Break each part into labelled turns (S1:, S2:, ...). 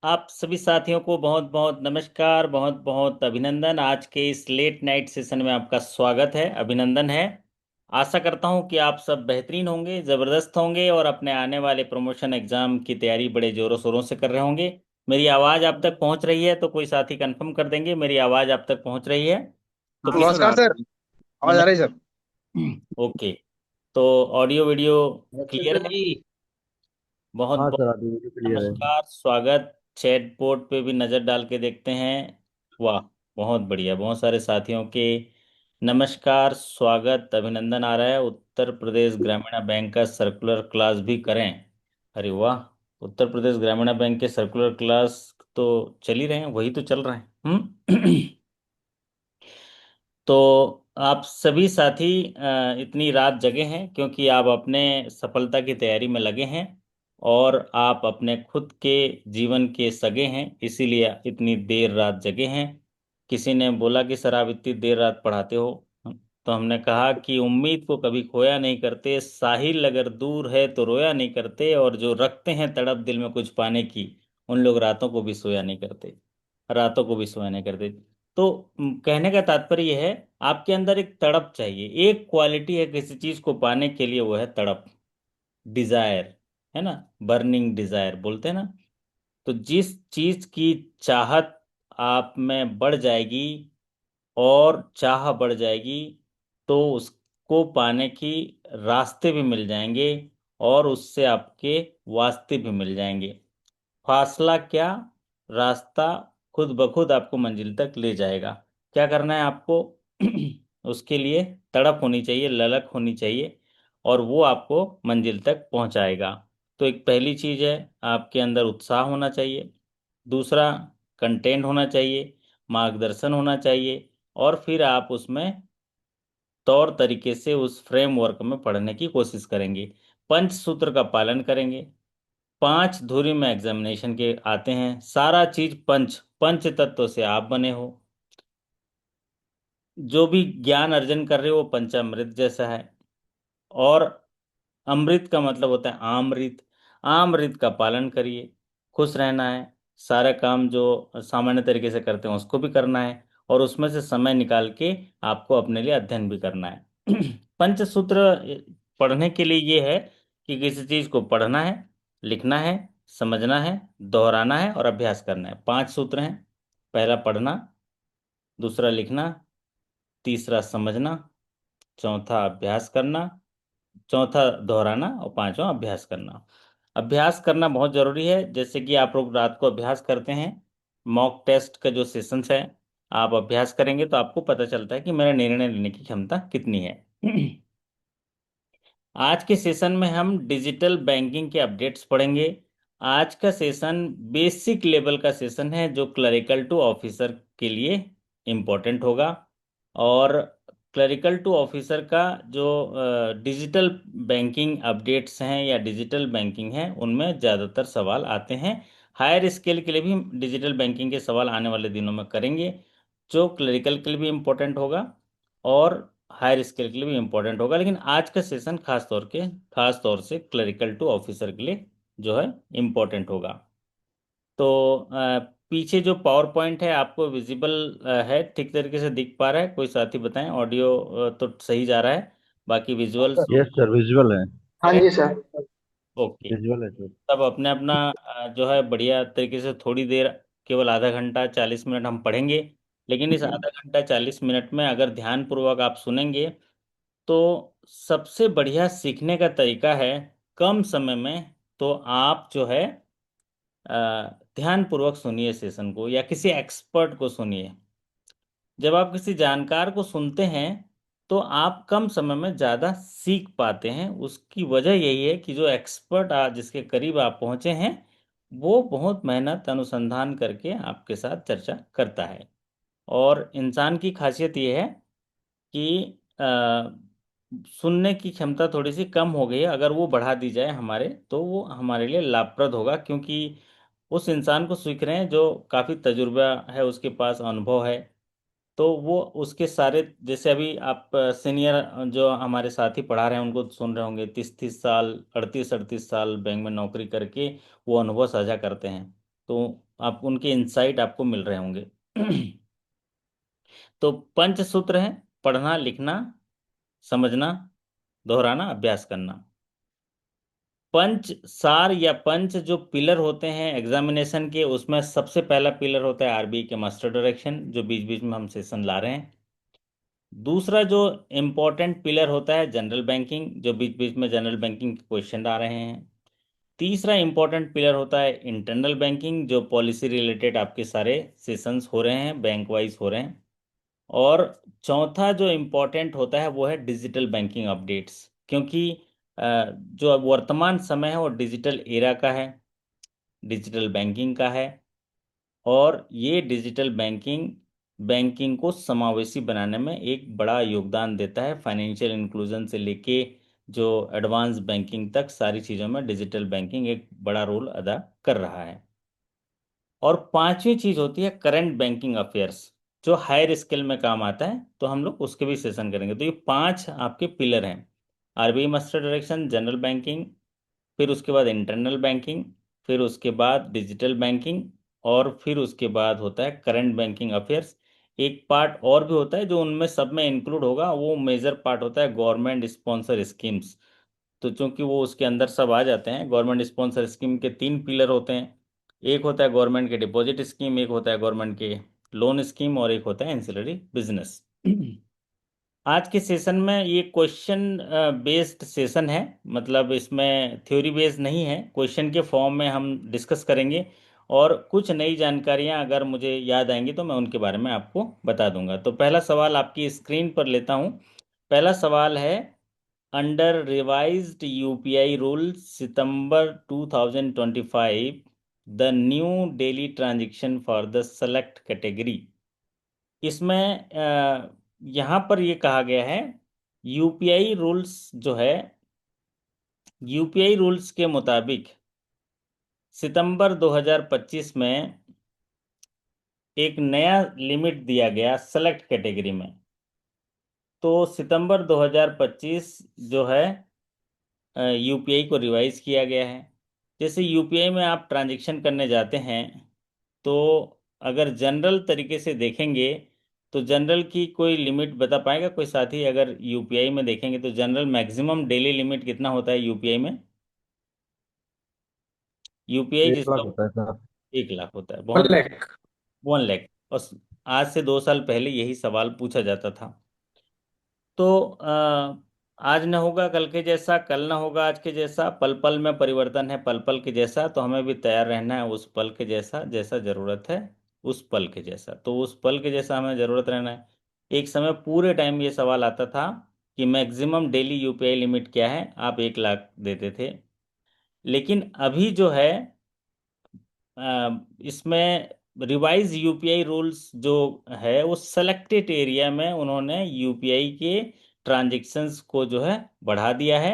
S1: आप सभी साथियों को बहुत बहुत नमस्कार, बहुत बहुत अभिनंदन। आज के इस लेट नाइट सेशन में आपका स्वागत है, अभिनंदन है। आशा करता हूं कि आप सब बेहतरीन होंगे, ज़बरदस्त होंगे और अपने आने वाले प्रमोशन एग्जाम की तैयारी बड़े ज़ोरों शोरों से कर रहे होंगे। मेरी आवाज़ आप तक पहुंच रही है तो कोई साथी कंफर्म कर देंगे मेरी आवाज़ आप तक पहुंच रही है। तो
S2: हाँ
S1: किसी
S2: सर, आ
S3: नमस्कार सर।
S2: रही है। आवाज आ रही है सर।
S1: नमस्कार। ओके। तो ऑडियो वीडियो
S3: नमस्ते
S1: क्लियर
S3: सर
S1: है?
S3: जी।
S1: बहुत
S3: हाँ
S1: बहुत
S3: सर, अभी वीडियो क्लियर है।
S1: नमस्कार, स्वागत। चैट बोर्ड पे भी नज़र डाल के देखते हैं। वाह, बहुत बढ़िया, बहुत सारे साथियों के नमस्कार, स्वागत, अभिनंदन आ रहा है। उत्तर प्रदेश ग्रामीण बैंक का सर्कुलर क्लास भी करें? अरे वाह। उत्तर प्रदेश ग्रामीण बैंक के सर्कुलर क्लास तो चल ही रहे हैं, वही तो चल रहे हैं। तो आप सभी साथी इतनी रात जगे हैं क्योंकि आप अपने सफलता की तैयारी में लगे हैं और आप अपने खुद के जीवन के सगे हैं, इसीलिए इतनी देर रात जगे हैं। किसी ने बोला कि सर आप इतनी देर रात पढ़ाते हो, तो हमने कहा कि उम्मीद को कभी खोया नहीं करते, साहिल अगर दूर है तो रोया नहीं करते, और जो रखते हैं तड़प दिल में कुछ पाने की, उन लोग रातों को भी सोया नहीं करते, रातों को भी सोया नहीं करते। तो कहने का तात्पर्य यह है, आपके अंदर एक तड़प चाहिए, एक क्वालिटी है किसी चीज को पाने के लिए, वो है तड़प, डिजायर, है ना। बर्निंग डिजायर बोलते हैं ना। तो जिस चीज की चाहत आप में बढ़ जाएगी और चाह बढ़ जाएगी, तो उसको पाने की रास्ते भी मिल जाएंगे और उससे आपके वास्ते भी मिल जाएंगे। फासला क्या, रास्ता खुद ब खुद आपको मंजिल तक ले जाएगा। क्या करना है आपको? उसके लिए तड़प होनी चाहिए, ललक होनी चाहिए, और वो आपको मंजिल तक पहुंचाएगा। तो एक पहली चीज है, आपके अंदर उत्साह होना चाहिए। दूसरा, कंटेंट होना चाहिए, मार्गदर्शन होना चाहिए, और फिर आप उसमें तौर तरीके से उस फ्रेमवर्क में पढ़ने की कोशिश करेंगे। पंच सूत्र का पालन करेंगे। 5 धुरी में एग्जामिनेशन के आते हैं, सारा चीज पंच पंच तत्व से आप बने हो। जो भी ज्ञान अर्जन कर रहे हो वो पंचामृत जैसा है। और अमृत का मतलब होता है आमृत। आमृत का पालन करिए। खुश रहना है, सारे काम जो सामान्य तरीके से करते हैं उसको भी करना है, और उसमें से समय निकाल के आपको अपने लिए अध्ययन भी करना है। पंचसूत्र पढ़ने के लिए ये है कि किसी चीज को पढ़ना है, लिखना है, समझना है, दोहराना है और अभ्यास करना है। 5 सूत्र हैं। पहला पढ़ना, दूसरा लिखना, तीसरा समझना, चौथा अभ्यास करना, चौथा दोहराना, और पांचवा अभ्यास करना। अभ्यास करना बहुत जरूरी है। जैसे कि आप लोग रात को अभ्यास करते हैं, मॉक टेस्ट का जो सेशंस है, आप अभ्यास करेंगे तो आपको पता चलता है कि मेरा निर्णय लेने की क्षमता कितनी है। आज के सेशन में हम डिजिटल बैंकिंग के अपडेट्स पढ़ेंगे। आज का सेशन बेसिक लेवल का सेशन है जो क्लरिकल टू ऑफिसर के लिए इम्पोर्टेंट होगा। और क्लरिकल टू ऑफिसर का जो डिजिटल बैंकिंग अपडेट्स हैं या डिजिटल बैंकिंग है, उनमें ज़्यादातर सवाल आते हैं। हायर स्केल के लिए भी हम डिजिटल बैंकिंग के सवाल आने वाले दिनों में करेंगे, जो क्लरिकल के लिए भी इम्पोर्टेंट होगा और हायर स्केल के लिए भी इम्पोर्टेंट होगा। लेकिन आज का सेशन खास तौर से क्लरिकल टू ऑफिसर के लिए जो है इम्पोर्टेंट होगा। तो पीछे जो पावर पॉइंट है आपको विजिबल है, ठीक तरीके से दिख पा रहा है? कोई साथी बताएं। ऑडियो तो सही जा रहा है, बाकी विजुअल्स
S3: यस सर, विजुअल है।
S2: हाँ जी सर।
S1: ओके।
S3: विजुअल है सर।
S1: तब अपने अपना जो है बढ़िया तरीके से थोड़ी देर, केवल आधा घंटा 40 मिनट हम पढ़ेंगे। लेकिन इस आधा घंटा 40 मिनट में अगर ध्यान पूर्वक आप सुनेंगे तो सबसे बढ़िया सीखने का तरीका है कम समय में। तो आप जो है ध्यान पूर्वक सुनिए सेशन को, या किसी एक्सपर्ट को सुनिए। जब आप किसी जानकार को सुनते हैं तो आप कम समय में ज़्यादा सीख पाते हैं। उसकी वजह यही है कि जो एक्सपर्ट जिसके करीब आप पहुंचे हैं, वो बहुत मेहनत अनुसंधान करके आपके साथ चर्चा करता है। और इंसान की खासियत ये है कि सुनने की क्षमता थोड़ी सी कम हो गई है। अगर वो बढ़ा दी जाए हमारे, तो वो हमारे लिए लाभप्रद होगा, क्योंकि उस इंसान को सीख रहे हैं जो काफ़ी तजुर्बा है, उसके पास अनुभव है। तो वो उसके सारे, जैसे अभी आप सीनियर जो हमारे साथी पढ़ा रहे हैं उनको सुन रहे होंगे, 30-30 साल, 38-38 साल बैंक में नौकरी करके वो अनुभव साझा करते हैं। तो आप उनके इंसाइट आपको मिल रहे होंगे। तो पंचसूत्र है: पढ़ना, लिखना, समझना, दोहराना, अभ्यास करना। पंच सार या पंच जो पिलर होते हैं एग्जामिनेशन के, उसमें सबसे पहला पिलर होता है आरबीआई के मास्टर डायरेक्शन, जो बीच बीच में हम सेशन ला रहे हैं। दूसरा जो इम्पोर्टेंट पिलर होता है जनरल बैंकिंग, जो बीच बीच में जनरल बैंकिंग के क्वेश्चन आ रहे हैं। तीसरा इम्पोर्टेंट पिलर होता है इंटरनल बैंकिंग, जो पॉलिसी रिलेटेड आपके सारे सेशंस हो रहे हैं, बैंक वाइज हो रहे हैं। और चौथा जो इम्पोर्टेंट होता है वो है डिजिटल बैंकिंग अपडेट्स, क्योंकि जो अब वर्तमान समय है वो डिजिटल एरा का है, डिजिटल बैंकिंग का है। और ये डिजिटल बैंकिंग बैंकिंग को समावेशी बनाने में एक बड़ा योगदान देता है। फाइनेंशियल इंक्लूजन से लेके जो एडवांस बैंकिंग तक सारी चीज़ों में डिजिटल बैंकिंग एक बड़ा रोल अदा कर रहा है। और पांचवी चीज होती है करंट बैंकिंग अफेयर्स, जो हायर स्केल में काम आता है, तो हम लोग उसके भी सेशन करेंगे। तो ये पांच आपके पिलर हैं: RBI master direction, general banking, फिर उसके बाद इंटरनल बैंकिंग, फिर उसके बाद डिजिटल बैंकिंग, और फिर उसके बाद होता है करंट बैंकिंग अफेयर्स। एक पार्ट और भी होता है जो उनमें सब में इंक्लूड होगा, वो मेजर पार्ट होता है गवर्नमेंट स्पॉन्सर स्कीम्स। तो चूंकि वो उसके अंदर सब आ जाते हैं, गवर्नमेंट स्पॉन्सर स्कीम के तीन पिलर होते हैं: एक होता है गवर्नमेंट के डिपॉजिट स्कीम, एक होता है गवर्नमेंट के लोन स्कीम, और एक होता है एंसिलरी बिजनेस। आज के सेशन में ये क्वेश्चन बेस्ड सेशन है, मतलब इसमें थ्योरी बेस्ड नहीं है, क्वेश्चन के फॉर्म में हम डिस्कस करेंगे। और कुछ नई जानकारियां अगर मुझे याद आएंगी तो मैं उनके बारे में आपको बता दूंगा। तो पहला सवाल आपकी स्क्रीन पर लेता हूं। पहला सवाल है: under revised UPI rule September 2025, the new daily transaction for the select category. इसमें यहाँ पर ये कहा गया है, यूपीआई रूल्स जो है, यूपीआई रूल्स के मुताबिक सितंबर 2025 में एक नया लिमिट दिया गया सेलेक्ट कैटेगरी में। तो सितंबर 2025 जो है यूपीआई को रिवाइज किया गया है। जैसे यूपीआई में आप ट्रांजैक्शन करने जाते हैं, तो अगर जनरल तरीके से देखेंगे तो जनरल की कोई लिमिट बता पाएगा कोई साथी? अगर यूपीआई में देखेंगे तो जनरल मैक्सिमम डेली लिमिट कितना होता है यूपीआई में? यूपीआई
S3: 1 लाख
S1: जिसका
S3: होता है सर।
S1: 1 लाख होता है,
S2: वन
S1: बहुत बढ़िया।
S2: लाख
S1: 1 लाख। और आज से 2 साल पहले यही सवाल पूछा जाता था। तो आज न होगा कल के जैसा, कल न होगा आज के जैसा, पल पल में परिवर्तन है पल पल के जैसा। तो हमें भी तैयार रहना है उस पल के जैसा, जैसा जरूरत है उस पल के जैसा। तो उस पल के जैसा हमें जरूरत रहना है। एक समय पूरे टाइम ये सवाल आता था कि मैक्सिमम डेली यूपीआई लिमिट क्या है, आप 1 लाख देते थे। लेकिन अभी जो है इसमें रिवाइज यूपीआई रूल्स जो है वो सेलेक्टेड एरिया में उन्होंने यूपीआई के ट्रांजैक्शंस को जो है बढ़ा दिया है।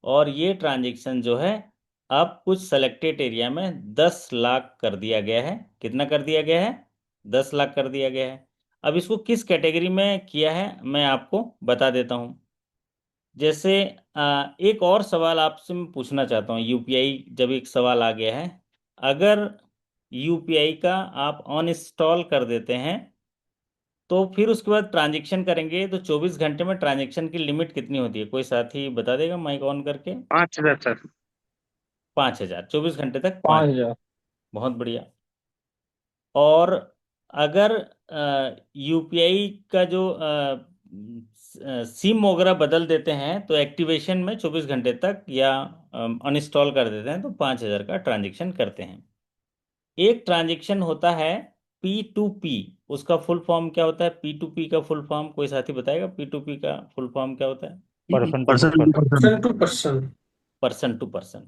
S1: और ये ट्रांजैक्शन जो है अब कुछ सेलेक्टेड एरिया में 10 लाख कर दिया गया है। कितना कर दिया गया है? 10 लाख कर दिया गया है। अब इसको किस कैटेगरी में किया है मैं आपको बता देता हूँ। जैसे एक और सवाल आपसे मैं पूछना चाहता हूँ। यूपीआई जब एक सवाल आ गया है, अगर यूपीआई का आप ऑन इंस्टॉल कर देते हैं तो फिर उसके बाद ट्रांजैक्शन करेंगे तो 24 घंटे में ट्रांजैक्शन की लिमिट कितनी होती है? कोई साथी बता देगा माइक ऑन करके?
S2: 5,000 सर।
S1: 5,000, 24 घंटे तक 5,000।
S2: 5,000।
S1: बहुत बढ़िया। और अगर यूपीआई का जो सिम वगैरह बदल देते हैं तो एक्टिवेशन में 24 घंटे तक, या अनइंस्टॉल कर देते हैं तो 5,000 का ट्रांजैक्शन करते हैं। एक ट्रांजैक्शन होता है पी टू पी। उसका फुल फॉर्म क्या होता है? पी टू पी का फुल फॉर्म कोई साथी बताएगा? पी टू पी का फुल फॉर्म क्या होता है?
S3: Person to
S2: person
S3: person.
S2: Person to person.
S1: Person to person.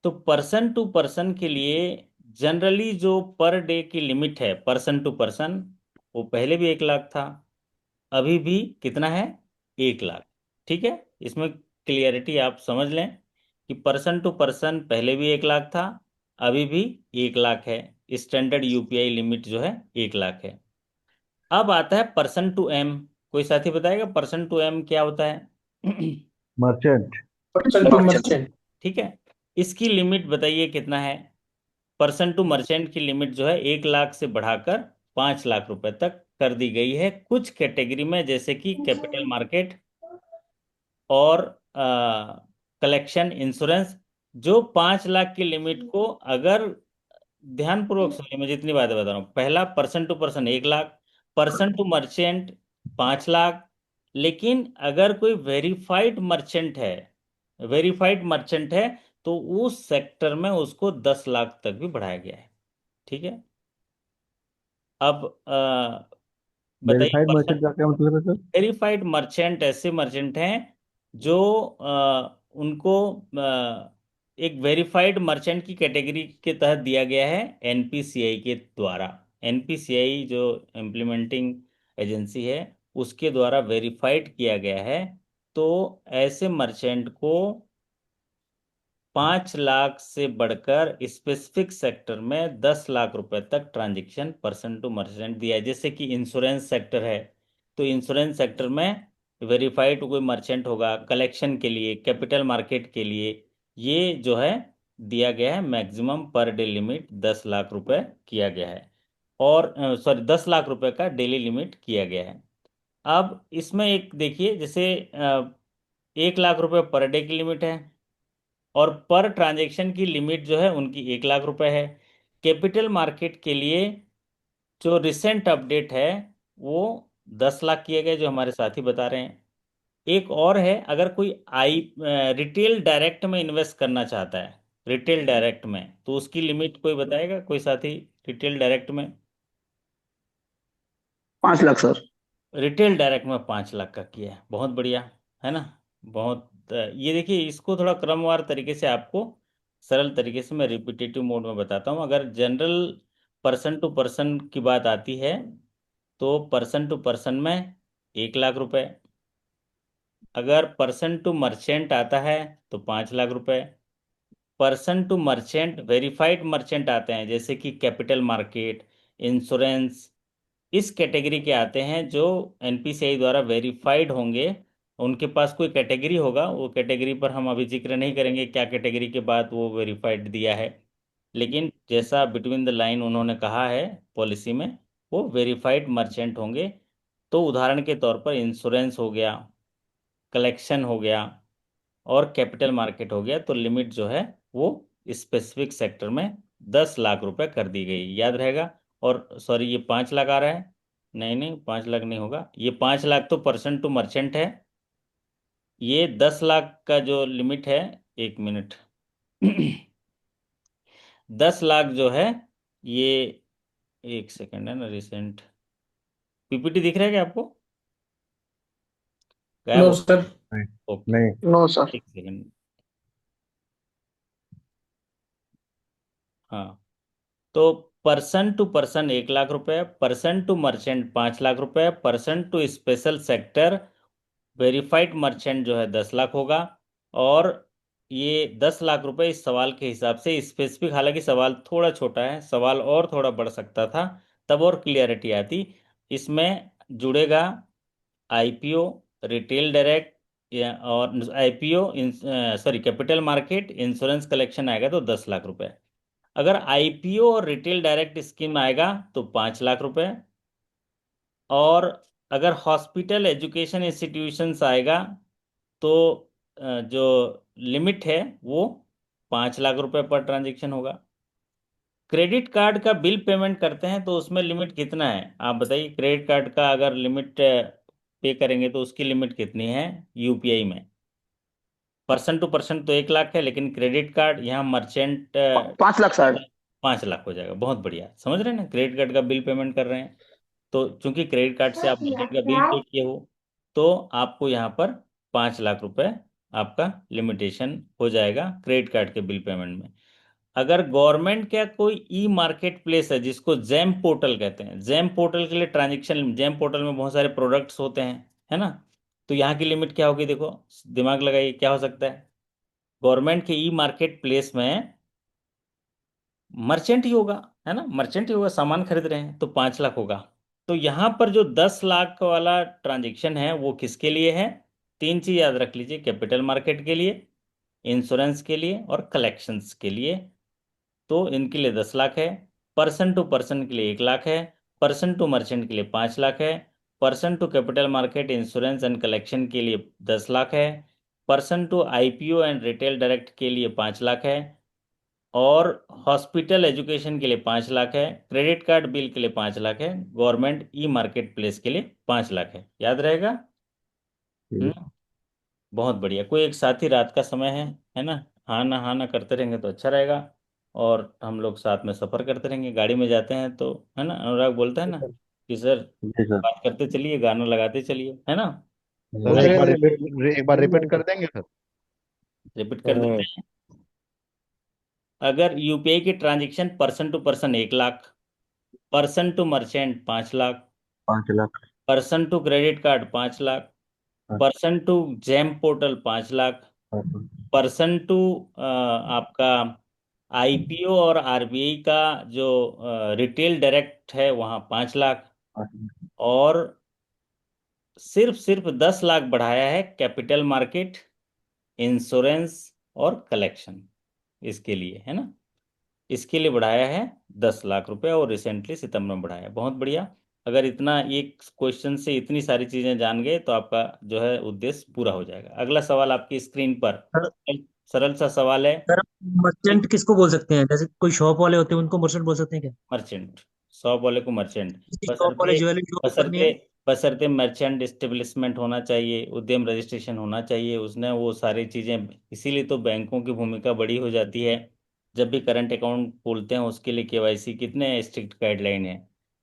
S1: तो पर्सन टू पर्सन के लिए जनरली जो पर डे की लिमिट है पर्सन टू पर्सन, वो पहले भी 1 लाख था, अभी भी कितना है? 1 लाख। ठीक है, इसमें क्लियरिटी आप समझ लें कि पर्सन टू पर्सन पहले भी 1 लाख था, अभी भी 1 लाख है। स्टैंडर्ड यूपीआई लिमिट जो है 1 लाख है। अब आता है पर्सन टू एम। कोई साथी बताएगा पर्सन टू एम क्या होता है?
S3: मर्चेंट।
S2: Person to merchant.
S1: ठीक है, इसकी लिमिट बताइए कितना है? पर्सन टू मर्चेंट की लिमिट जो है 1 लाख से बढ़ाकर 5 लाख रुपए तक कर दी गई है कुछ कैटेगरी में, जैसे कि कैपिटल मार्केट और कलेक्शन इंश्योरेंस। जो 5 लाख की लिमिट को अगर, ध्यानपूर्वक सुनिए मैं जितनी बातें बता रहा हूँ, पहला person to person 1 lakh, person to merchant 5 lakh. लेकिन अगर कोई वेरीफाइड मर्चेंट है तो उस सेक्टर में उसको 10 लाख तक भी बढ़ाया गया है। ठीक है। अब बताइए
S3: वेरीफाइड
S1: पर्सन,
S3: मर्चेंट का क्या मतलब है सर?
S1: वेरीफाइड मर्चेंट ऐसे मर्चेंट हैं जो उनको एक वेरीफाइड मर्चेंट की कैटेगरी के तहत दिया गया है एनपीसीआई के द्वारा। एनपीसीआई जो इम्प्लीमेंटिंग एजेंसी है, उसके द्वारा वेरीफाइड किया गया है। तो ऐसे मर्चेंट को 5 लाख से बढ़कर स्पेसिफिक सेक्टर में 10 लाख रुपए तक ट्रांजैक्शन पर्सन टू मर्चेंट दिया है। जैसे कि इंश्योरेंस सेक्टर है, तो इंश्योरेंस सेक्टर में वेरीफाइड कोई मर्चेंट होगा कलेक्शन के लिए, कैपिटल मार्केट के लिए, ये जो है दिया गया है maximum per day limit 10 lakh रुपए किया गया है। और सॉरी 10 लाख रुपए का डेली लिमिट किया गया है। अब इसमें एक देखिए, जैसे 1 लाख रुपए पर डे की लिमिट है और पर ट्रांजैक्शन की लिमिट जो है उनकी 1 लाख रुपए है। कैपिटल मार्केट के लिए जो रिसेंट अपडेट है वो 10 लाख किए गए, जो हमारे साथी बता रहे हैं। एक और है, अगर कोई रिटेल डायरेक्ट में इन्वेस्ट करना चाहता है, रिटेल डायरेक्ट में, तो उसकी लिमिट कोई बताएगा, कोई साथी? रिटेल डायरेक्ट में,
S2: 5 लाख सर।
S1: रिटेल डायरेक्ट में 5 लाख का किया है, बहुत बढ़िया, है ना। बहुत ये देखिए, इसको थोड़ा क्रमवार तरीके से आपको सरल तरीके से मैं रिपीटेटिव मोड में बताता हूँ। अगर जनरल पर्सन टू पर्सन की बात आती है तो पर्सन टू पर्सन में 1 लाख रुपए। अगर पर्सन टू मर्चेंट आता है तो 5 लाख रुपए। Person to merchant verified merchant आते हैं, जैसे कि कैपिटल मार्केट, इंश्योरेंस, इस कैटेगरी के आते हैं जो एनपीसीआई द्वारा वेरीफाइड होंगे। उनके पास कोई कैटेगरी होगा, वो कैटेगरी पर हम अभी जिक्र नहीं करेंगे क्या कैटेगरी के बाद वो वेरीफाइड दिया है, लेकिन जैसा बिटवीन द लाइन उन्होंने कहा है पॉलिसी में, वो वेरीफाइड मर्चेंट होंगे। तो उदाहरण के तौर पर इंश्योरेंस हो गया, कलेक्शन हो गया और कैपिटल मार्केट हो गया, तो लिमिट जो है वो स्पेसिफिक सेक्टर में 10 लाख रुपए कर दी गई, याद रहेगा। और सॉरी, ये 5 लाख आ रहा है, नहीं नहीं 5 लाख नहीं होगा, ये 5 लाख तो पर्सन टू मर्चेंट है। ये 10 लाख का जो लिमिट है, 1 मिनट 10 लाख जो है ये, 1 सेकंड है ना, रिसेंट पीपीटी दिख रहा है क्या आपको? गायब
S2: नो
S1: हो?
S2: सर।
S3: नहीं।
S1: ओके,
S3: नहीं।
S2: No sir.
S1: 1 सेकंड। हाँ, तो पर्सन टू पर्सन 1 लाख रुपए, पर्सन टू मर्चेंट 5 लाख रुपए, person to special sector verified merchant जो है 10 लाख होगा। और ये 10 लाख रुपए इस सवाल के हिसाब से स्पेसिफिक, हालांकि सवाल थोड़ा छोटा है, सवाल और थोड़ा बढ़ सकता था, तब और क्लियरिटी आती। इसमें जुड़ेगा आईपीओ, रिटेल डायरेक्ट, या और IPO, sorry capital market, insurance collection आएगा तो 10 लाख रुपए। अगर आईपीओ और रिटेल डायरेक्ट स्कीम आएगा तो 5 लाख रुपए। और अगर हॉस्पिटल एजुकेशन इंस्टीट्यूशंस आएगा तो जो लिमिट है वो 5 लाख रुपए पर ट्रांजेक्शन होगा। क्रेडिट कार्ड का बिल पेमेंट करते हैं तो उसमें लिमिट कितना है, आप बताइए। क्रेडिट कार्ड का अगर लिमिट पे करेंगे तो उसकी लिमिट कितनी है यूपीआई में? पर्सन टू पर्सन तो 1 लाख है, लेकिन क्रेडिट कार्ड यहाँ मर्चेंट
S2: 5 लाख सर।
S1: 5 लाख हो जाएगा। बहुत बढ़िया, समझ रहे हैं ना, क्रेडिट कार्ड का बिल पेमेंट कर रहे हैं, तो चूंकि क्रेडिट कार्ड से आप मर्चेंट का बिल पे किए हो, तो आपको यहाँ पर 5 लाख रुपए आपका लिमिटेशन हो जाएगा क्रेडिट कार्ड के बिल पेमेंट में। अगर गवर्नमेंट का कोई ई मार्केट प्लेस है, जिसको जैम पोर्टल कहते हैं, जैम पोर्टल के लिए ट्रांजेक्शन, जैम पोर्टल में बहुत सारे प्रोडक्ट्स होते हैं, है ना, तो यहाँ की लिमिट क्या होगी, देखो, दिमाग लगाइए क्या हो सकता है। गवर्नमेंट के ई मार्केट प्लेस में मर्चेंट ही होगा, है ना, मर्चेंट ही होगा, सामान खरीद रहे हैं, तो 5 लाख होगा। तो यहाँ पर जो 10 लाख वाला ट्रांजेक्शन है वो किसके लिए है? तीन चीज याद रख लीजिए, कैपिटल मार्केट के लिए, इंश्योरेंस के लिए और कलेक्शंस के लिए। तो इनके लिए 10 लाख है। पर्सन टू पर्सन के लिए 1 लाख है। पर्सन टू मर्चेंट के लिए 5 लाख है। Person to capital market insurance and collection के लिए 10 लाख है। Person to IPO and retail direct के लिए 5 लाख है। और हॉस्पिटल एजुकेशन के लिए 5 लाख है। क्रेडिट कार्ड बिल के लिए 5 लाख है। गवर्नमेंट ई मार्केट प्लेस के लिए 5 लाख है। याद रहेगा?
S3: ठीक।
S1: हम्म। बहुत बढ़िया। कोई एक साथी रात का समय है ना? हाँ ना करते रहेंगे तो अच्छा रहेगा। और हम लोग साथ में सफर करते रहेंगे, गाड़ी में जाते हैं तो, है ना? अनुराग बोलता है ना कि सर
S3: जी सर।
S1: बात करते चलिए, गाना लगाते चलिए, है ना?
S3: सर एक बार
S4: एक बार रिपीट कर देंगे सर।
S1: रिपीट कर देते
S2: हम्म,
S1: हैं। अगर यूपीआई की transaction person to person 1 lakh, person to merchant 5 lakh,
S3: 5 lakh.
S1: Person to credit card 5 lakh,
S3: हाँ,
S1: person to GeM portal 5 lakh,
S3: हाँ,
S1: पर्सन टू आपका आईपीओ और आरबीआई का जो रिटेल डायरेक्ट है वहाँ 5 लाख।
S3: हाँ,
S1: और सिर्फ 10 लाख बढ़ाया है कैपिटल मार्केट, इंश्योरेंस और कलेक्शन, इसके लिए, है ना? इसके लिए बढ़ाया है 10 लाख रुपए, और रिसेंटली सितंबर में बढ़ाया है। बहुत बढ़िया। अगर इतना एक क्वेश्चन से इतनी सारी चीजें जान गए तो आपका जो है उद्देश्य पूरा हो जाएगा। अगला सवाल आपकी स्क्रीन पर,
S5: सर
S1: सरल सा सवाल है।
S5: सर मर्चेंट किसको बोल सकते हैं? जैसे कोई शॉप वाले होते हैं उनको मर्चेंट बोल सकते हैं क्या?
S1: मर्चेंट, शॉप वाले को मर्चेंट।
S5: किसी शॉप वाले
S1: बशर्ते
S5: ज्वेलरी शॉप करनी
S1: बशर्ते
S5: है।
S1: बशर्ते मर्चेंट एस्टेब्लिशमेंट होना चाहिए, उद्यम रजिस्ट्रेशन होना चाहिए उसने, वो सारी चीज़ें। इसीलिए तो बैंकों की भूमिका बड़ी हो जाती है। जब भी करंट अकाउंट खोलते हैं उसके लिए केवाईसी कितने स्ट्रिक्ट गाइडलाइन है।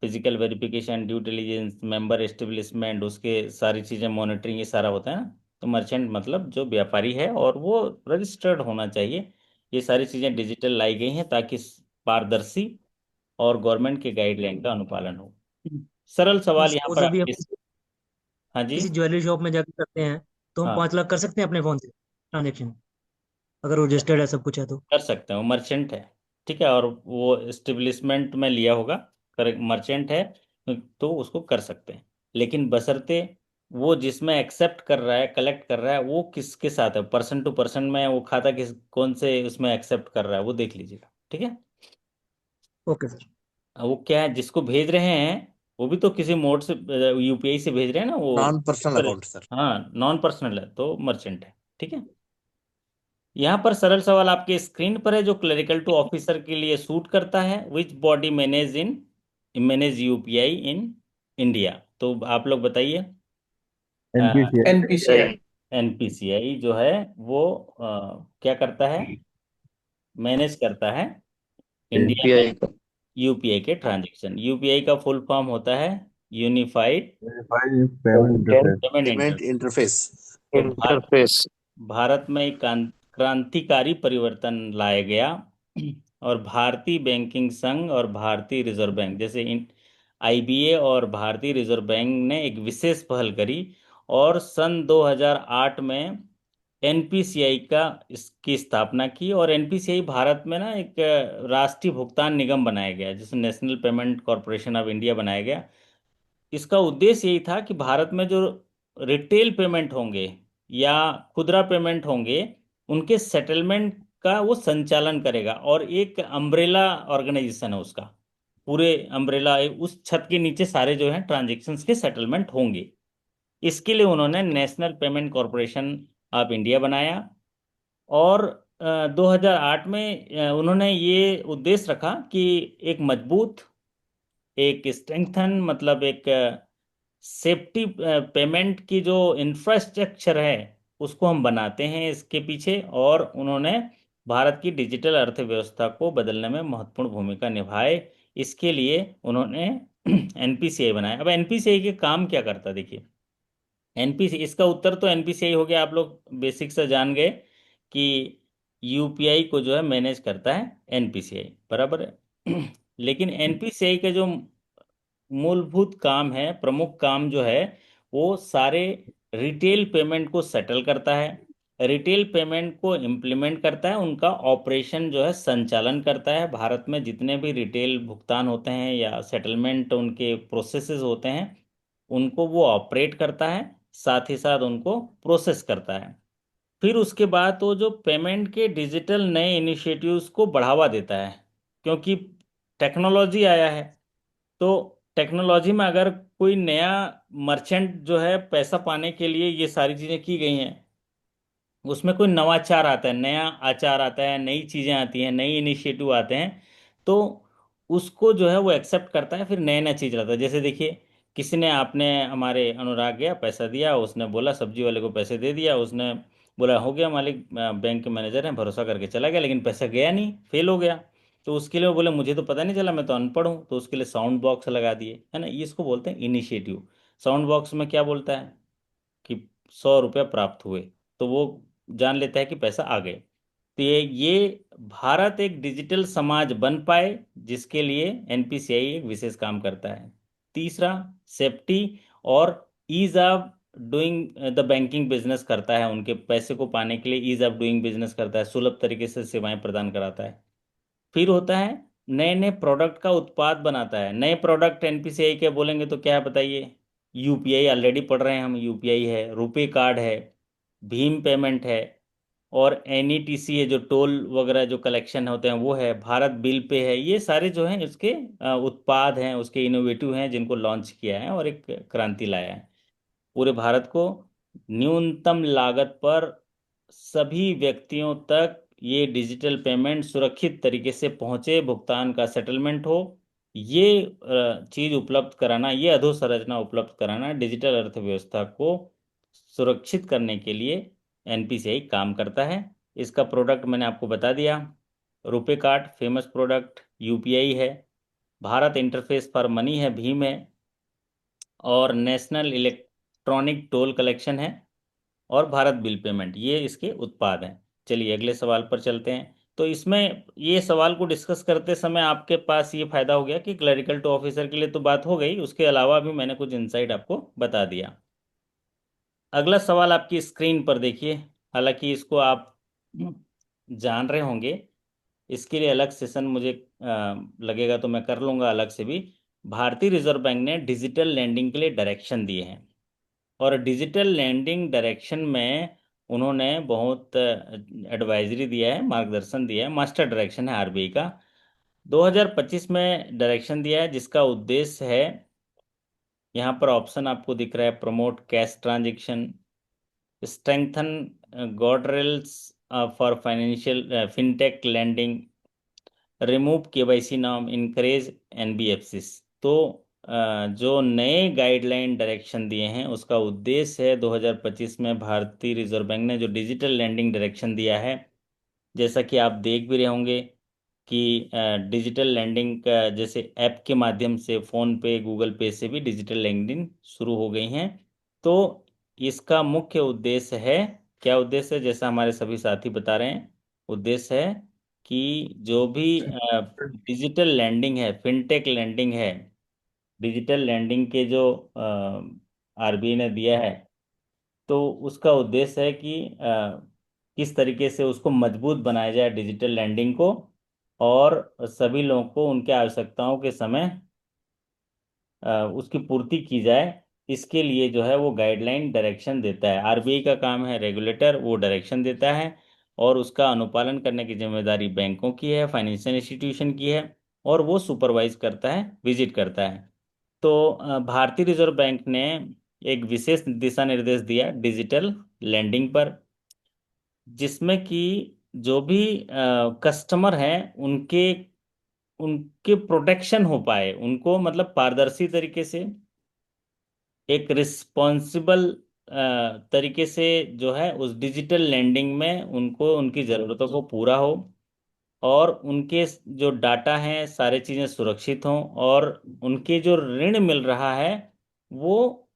S1: Physical verification, due diligence, member establishment, उसके सारी चीज़ें, मॉनिटरिंग, ये सारा होता है ना। तो मर्चेंट मतलब जो व्यापारी है, और वो रजिस्टर्ड होना चाहिए। ये सारी चीज़ें डिजिटल लाई गई हैं ताकि पारदर्शी और गवर्नमेंट के गाइडलाइन का अनुपालन हो। सरल सवाल यहाँ
S5: सपोज
S1: पर
S5: अभी हम
S1: आपके। हाँ जी।
S5: किसी ज्वेलरी शॉप में जाकर करते हैं तो हम
S1: हाँ,
S5: 5 लाख कर सकते हैं अपने फोन से ट्रांजेक्शन, अगर वो रजिस्टर्ड है सब कुछ है तो।
S1: कर सकते हैं, वो मर्चेंट है। ठीक है, और वो एस्टेब्लिशमेंट में लिया होगा, करेक्ट, मर्चेंट है, तो उसको कर सकते हैं। लेकिन बशर्ते वो जिसमें एक्सेप्ट कर रहा है, कलेक्ट कर रहा है, वो किसके साथ है, पर्सन टू पर्सन में वो खाता किस, कौन से उसमें एक्सेप्ट कर रहा है, वो देख लीजिएगा। ठीक है।
S5: Okay sir.
S1: वो क्या है जिसको भेज रहे हैं, वो भी तो किसी मोड से, यूपीआई से भेज रहे हैं ना वो।
S4: Non personal account sir.
S1: हाँ, नॉन पर्सनल है तो मर्चेंट है। ठीक है। यहाँ पर सरल सवाल आपके स्क्रीन पर है, जो क्लरिकल टू ऑफिसर के लिए सूट करता है। Which body manage UPI in India? तो आप लोग बताइए।
S3: एनपीसीआई।
S2: एनपीसीआई।
S1: एनपीसीआई जो है वो क्या करता है, मैनेज करता है इंडिया में
S2: यूपीआई का
S1: यूपीआई के ट्रांजैक्शन। यूपीआई का फुल फॉर्म होता है यूनिफाइड
S3: भाई payment interface.
S1: Payment
S4: payment
S1: interface.
S4: Interface.
S1: तो
S2: इंटरफेस।
S1: भारत में एक क्रांतिकारी परिवर्तन लाया गया। और भारतीय बैंकिंग संघ और भारतीय रिजर्व बैंक जैसे इन आईबीए और भारतीय रिजर्व बैंक ने एक विशेष पहल करी। और सन 2008 में एनपीसीआई का इसकी स्थापना की। और एनपीसीआई भारत में ना एक राष्ट्रीय भुगतान निगम बनाया गया, जिसे national payment corporation of India बनाया गया। इसका उद्देश्य यही था कि भारत में जो रिटेल पेमेंट होंगे या खुदरा पेमेंट होंगे, उनके सेटलमेंट का वो संचालन करेगा। और एक अम्ब्रेला ऑर्गेनाइजेशन है उसका, पूरे अम्ब्रेला उस छत के नीचे सारे जो हैं ट्रांजेक्शन्स के सेटलमेंट होंगे। इसके लिए उन्होंने national payment corporation of India बनाया। और 2008 में उन्होंने ये उद्देश्य रखा कि एक मजबूत, एक स्ट्रेंथन, मतलब एक सेफ्टी पेमेंट की जो इंफ्रास्ट्रक्चर है उसको हम बनाते हैं इसके पीछे। और उन्होंने भारत की डिजिटल अर्थव्यवस्था को बदलने में महत्वपूर्ण भूमिका निभाए। इसके लिए उन्होंने एनपीसीआई बनाया। अब एनपीसीआई के काम क्या करता है, देखिए। एनपीसी, इसका उत्तर तो एनपीसीआई हो गया, आप लोग बेसिक से जान गए कि यूपीआई को जो है मैनेज करता है एनपीसीआई, बराबर है। लेकिन एनपीसीआई का जो मूलभूत काम है, प्रमुख काम जो है, वो सारे रिटेल पेमेंट को सेटल करता है, रिटेल पेमेंट को इम्प्लीमेंट करता है, उनका ऑपरेशन जो है संचालन करता है। भारत में जितने भी रिटेल भुगतान होते हैं या सेटलमेंट उनके प्रोसेसेस होते हैं, उनको वो ऑपरेट करता है, साथ ही साथ उनको प्रोसेस करता है। फिर उसके बाद वो जो पेमेंट के डिजिटल नए इनिशिएटिव्स को बढ़ावा देता है, क्योंकि टेक्नोलॉजी आया है। तो टेक्नोलॉजी में अगर कोई नया मर्चेंट जो है पैसा पाने के लिए ये सारी चीज़ें की गई हैं, उसमें कोई नवाचार आता है, नया आचार आता है, नई चीज़ें आती हैं, नई इनिशिएटिव आते हैं, तो उसको जो है वो एक्सेप्ट करता है, फिर नया नया चीज़ लाता है। जैसे देखिए, किसी ने, आपने, हमारे अनुराग गया, पैसा दिया, उसने बोला, सब्जी वाले को पैसे दे दिया, उसने बोला हो गया मालिक, बैंक के मैनेजर हैं, भरोसा करके चला गया, लेकिन पैसा गया नहीं, फेल हो गया। तो उसके लिए वो बोले मुझे तो पता नहीं चला, मैं तो अनपढ़ हूँ, तो उसके लिए साउंड बॉक्स लगा दिए, है ना। ये इसको बोलते हैं इनिशिएटिव। साउंड बॉक्स में क्या बोलता है कि 100 रुपया प्राप्त हुए, तो वो जान लेता है कि पैसा आ गए। तो ये भारत एक डिजिटल समाज बन पाए, जिसके लिए एनपीसीआई एक विशेष काम करता है। तीसरा, सेफ्टी और ease of doing the banking business करता है, उनके पैसे को पाने के लिए ईज ऑफ डूइंग बिजनेस करता है, सुलभ तरीके से सेवाएं प्रदान कराता है। फिर होता है नए नए प्रोडक्ट का उत्पाद बनाता है। नए प्रोडक्ट एनपीसीआई के बोलेंगे तो क्या है बताइए। यूपीआई ऑलरेडी पढ़ रहे हैं हम, यूपीआई है, रुपे कार्ड है, भीम पेमेंट है, और एनईटीसी है, जो टोल वगैरह जो कलेक्शन होते हैं वो है, भारत बिल पे है। ये सारे जो हैं इसके उत्पाद हैं, उसके इनोवेटिव हैं, जिनको लॉन्च किया है और एक क्रांति लाया है पूरे भारत को। न्यूनतम लागत पर सभी व्यक्तियों तक ये डिजिटल पेमेंट सुरक्षित तरीके से पहुंचे, भुगतान का सेटलमेंट हो, ये चीज उपलब्ध कराना, ये अधोसंरचना उपलब्ध कराना, डिजिटल अर्थव्यवस्था को सुरक्षित करने के लिए एनपीसीआई काम करता है। इसका प्रोडक्ट मैंने आपको बता दिया। RuPay card famous product, UPI है, भारत इंटरफेस फॉर मनी है, भीम है, और नेशनल इलेक्ट्रॉनिक टोल कलेक्शन है, और भारत बिल पेमेंट, ये इसके उत्पाद हैं। चलिए अगले सवाल पर चलते हैं। तो इसमें ये सवाल को डिस्कस करते समय आपके पास ये फायदा हो गया कि क्लरिकल टू ऑफिसर के लिए तो बात हो गई, उसके अलावा भी मैंने कुछ इनसाइट आपको बता दिया। अगला सवाल आपकी स्क्रीन पर देखिए, हालांकि इसको आप जान रहे होंगे, इसके लिए अलग सेशन मुझे लगेगा तो मैं कर लूंगा अलग से भी। भारतीय रिजर्व बैंक ने डिजिटल लैंडिंग के लिए डायरेक्शन दिए हैं, और डिजिटल लैंडिंग डायरेक्शन में उन्होंने बहुत एडवाइजरी दिया है, मार्गदर्शन दिया है, मास्टर डायरेक्शन है आरबीआई का। 2025 में डायरेक्शन दिया है, जिसका उद्देश्य है, यहाँ पर ऑप्शन आपको दिख रहा है, promote cash transaction, strengthen guardrails for financial fintech lending, remove KYC norm, encourage NBFCs. तो जो नए गाइडलाइन डायरेक्शन दिए हैं, उसका उद्देश्य है 2025 में भारतीय रिजर्व बैंक ने जो डिजिटल लैंडिंग डायरेक्शन दिया है, जैसा कि आप देख भी रहे होंगे कि डिजिटल लैंडिंग का जैसे ऐप के माध्यम से, फ़ोन पे, गूगल पे से भी डिजिटल लैंडिंग शुरू हो गई हैं। तो इसका मुख्य उद्देश्य है, क्या उद्देश्य है, जैसा हमारे सभी साथी बता रहे हैं, उद्देश्य है कि जो भी डिजिटल लैंडिंग है, फिनटेक लैंडिंग है, डिजिटल लैंडिंग के जो आरबीआई ने दिया है, तो उसका उद्देश्य है कि किस तरीके से उसको मजबूत बनाया जाए डिजिटल लैंडिंग को, और सभी लोगों को उनके आवश्यकताओं के समय उसकी पूर्ति की जाए। इसके लिए जो है वो गाइडलाइन डायरेक्शन देता है। आरबीआई का काम है रेगुलेटर, वो डायरेक्शन देता है, और उसका अनुपालन करने की जिम्मेदारी बैंकों की है, फाइनेंशियल इंस्टीट्यूशन की है, और वो सुपरवाइज करता है, विजिट करता है। तो भारतीय रिजर्व बैंक ने एक विशेष दिशा निर्देश दिया डिजिटल लैंडिंग पर, जिसमें कि जो भी कस्टमर हैं, उनके उनके प्रोटेक्शन हो पाए, उनको मतलब पारदर्शी तरीके से, एक रिस्पॉन्सिबल तरीके से जो है उस डिजिटल लैंडिंग में उनको उनकी ज़रूरतों को पूरा हो, और उनके जो डाटा हैं सारी चीज़ें सुरक्षित हों, और उनके जो ऋण मिल रहा है वो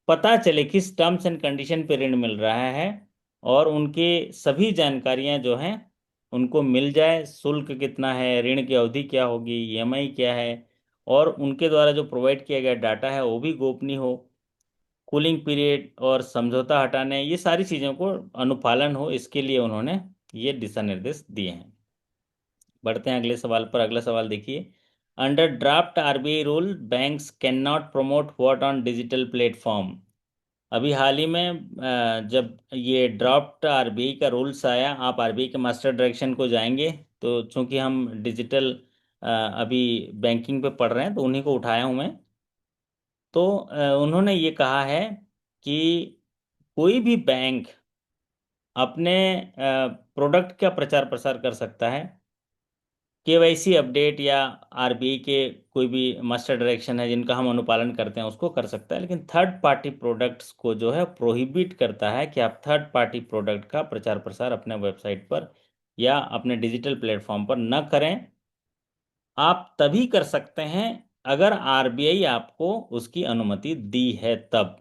S1: पता चले किस टर्म्स एंड कंडीशन पे ऋण मिल रहा है, और उनके सभी जानकारियां जो हैं उनको मिल जाए, शुल्क कितना है, ऋण की अवधि क्या होगी, ईएमआई क्या है, और उनके द्वारा जो प्रोवाइड किया गया डाटा है वो भी गोपनीय हो, कूलिंग पीरियड और समझौता हटाने, ये सारी चीज़ों को अनुपालन हो, इसके लिए उन्होंने ये दिशा निर्देश दिए हैं। बढ़ते हैं अगले सवाल पर। अगला सवाल देखिए, under draft RBI rule banks can not promote what on digital platform. अभी हाल ही में जब ये ड्राफ्ट आरबीआई का रूल्स आया, आप आरबीआई के मास्टर डायरेक्शन को जाएंगे, तो चूंकि हम डिजिटल अभी बैंकिंग पे पढ़ रहे हैं तो उन्हीं को उठाया हूं मैं। तो उन्होंने ये कहा है कि कोई भी बैंक अपने प्रोडक्ट का प्रचार प्रसार कर सकता है, केवाईसी अपडेट या आरबीआई के कोई भी मास्टर डायरेक्शन है जिनका हम अनुपालन करते हैं उसको कर सकता है, लेकिन थर्ड पार्टी प्रोडक्ट्स को जो है प्रोहिबिट करता है कि आप थर्ड पार्टी प्रोडक्ट का प्रचार प्रसार अपने वेबसाइट पर या अपने डिजिटल प्लेटफॉर्म पर न करें। आप तभी कर सकते हैं अगर आरबीआई आपको उसकी अनुमति दी है तब।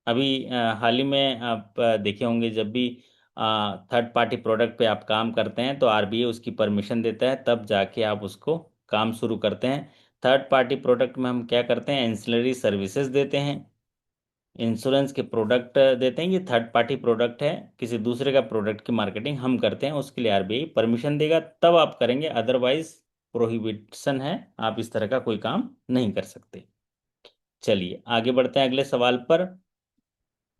S1: अभी हाल ही में आप देखे होंगे, जब भी थर्ड पार्टी प्रोडक्ट पे आप काम करते हैं तो आरबीआई उसकी परमिशन देता है, तब जाके आप उसको काम शुरू करते हैं। थर्ड पार्टी प्रोडक्ट में हम क्या करते हैं, एंसिलरी सर्विसेज देते हैं, इंश्योरेंस के प्रोडक्ट देते हैं। ये थर्ड पार्टी प्रोडक्ट है, किसी दूसरे का प्रोडक्ट की मार्केटिंग हम करते हैं, उसके लिए आरबीआई परमिशन देगा तब आप करेंगे, अदरवाइज प्रोहिबिशन है, आप इस तरह का कोई काम नहीं कर सकते। चलिए आगे बढ़ते हैं अगले सवाल पर।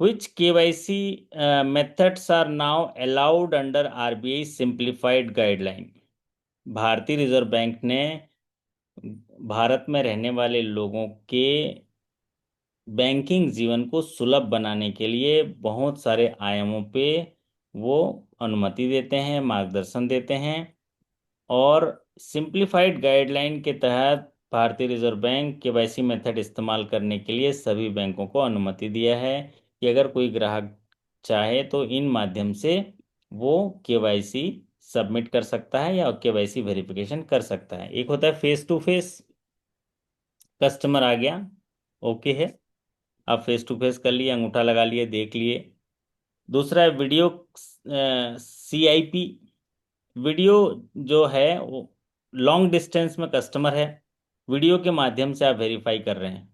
S1: Which KYC methods are now allowed under RBI simplified guideline? भारतीय रिजर्व बैंक ने भारत में रहने वाले लोगों के बैंकिंग जीवन को सुलभ बनाने के लिए बहुत सारे आयामों पे वो अनुमति देते हैं, मार्गदर्शन देते हैं। और सिंप्लीफाइड गाइडलाइन के तहत भारतीय रिजर्व बैंक केवाईसी मेथड इस्तेमाल करने के लिए सभी बैंकों को अनुमति दिया है कि अगर कोई ग्राहक चाहे तो इन माध्यम से वो केवाईसी सबमिट कर सकता है या केवाईसी वेरिफिकेशन कर सकता है। एक होता है फेस टू फेस, कस्टमर आ गया, ओके है, आप फेस टू फेस कर लिए, अंगूठा लगा लिए, देख लिए। दूसरा है वीडियो सीआईपी। वीडियो जो है वो लॉन्ग डिस्टेंस में कस्टमर है, वीडियो के माध्यम से आप वेरीफाई कर रहे हैं,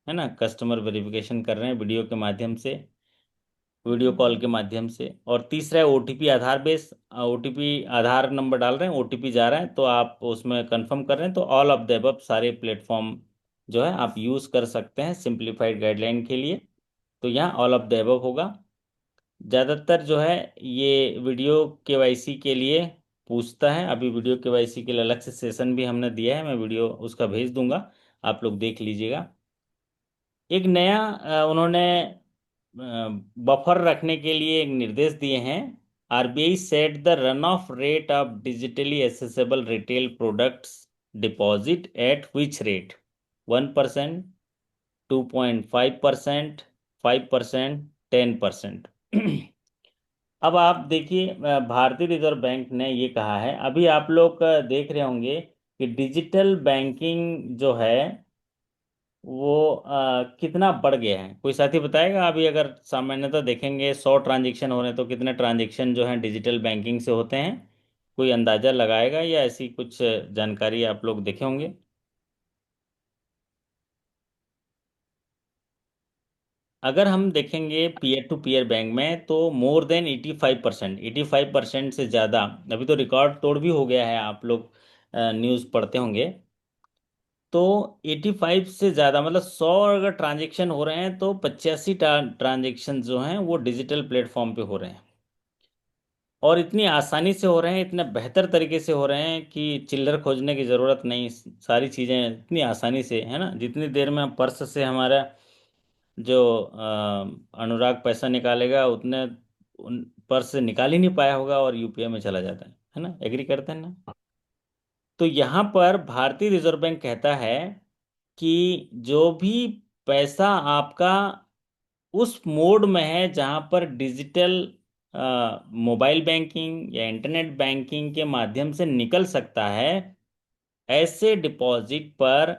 S1: है ना, कस्टमर वेरिफिकेशन कर रहे हैं वीडियो के माध्यम से, वीडियो कॉल के माध्यम से। और तीसरा है ओटीपी आधार बेस, ओटीपी आधार नंबर डाल रहे हैं, ओटीपी जा रहा है तो आप उसमें कंफर्म कर रहे हैं, तो ऑल ऑफ द अबव सारे प्लेटफॉर्म जो है आप यूज़ कर सकते हैं सिंप्लीफाइड गाइडलाइन के लिए। तो यहाँ ऑल ऑफ द अबव होगा। ज़्यादातर जो है ये वीडियो केवाईसी के लिए पूछता है। अभी वीडियो केवाईसी के लिए अलग से सेशन भी हमने दिया है, मैं वीडियो उसका भेज दूंगा, आप लोग देख लीजिएगा। एक नया उन्होंने बफर रखने के लिए एक निर्देश दिए हैं। RBI set the run of rate of digitally accessible retail products deposit eight which rate, 1%, 2.5%, 5%, 10%। अब आप देखिए, भारतीय रिजर्व बैंक ने ये कहा है, अभी आप लोग देख रहे होंगे कि डिजिटल बैंकिंग जो है वो कितना बढ़ गया है। कोई साथी बताएगा, अभी अगर सामान्यतः देखेंगे 100 ट्रांजेक्शन हो रहे हैं तो कितने ट्रांजेक्शन जो हैं डिजिटल बैंकिंग से होते हैं, कोई अंदाजा लगाएगा या ऐसी कुछ जानकारी आप लोग देखे होंगे? अगर हम देखेंगे पीयर टू पीयर बैंक में तो मोर देन 85%, 85% से ज़्यादा, अभी तो रिकॉर्ड तोड़ भी हो गया है, आप लोग न्यूज़ पढ़ते होंगे। तो 85 से ज़्यादा मतलब 100 अगर ट्रांजेक्शन हो रहे हैं तो 85 ट्रांजेक्शन जो हैं वो डिजिटल प्लेटफॉर्म पे हो रहे हैं, और इतनी आसानी से हो रहे हैं, इतने बेहतर तरीके से हो रहे हैं कि चिल्लर खोजने की ज़रूरत नहीं, सारी चीज़ें इतनी आसानी से, है ना, जितनी देर में हम पर्स से हमारा जो अनुराग पैसा निकालेगा उतने उन पर्स से निकाल ही नहीं पाया होगा और यूपीआई में चला जाता है ना, एग्री करते हैं ना। तो यहाँ पर भारतीय रिजर्व बैंक कहता है कि जो भी पैसा आपका उस मोड में है जहाँ पर डिजिटल मोबाइल बैंकिंग या इंटरनेट बैंकिंग के माध्यम से निकल सकता है, ऐसे डिपॉजिट पर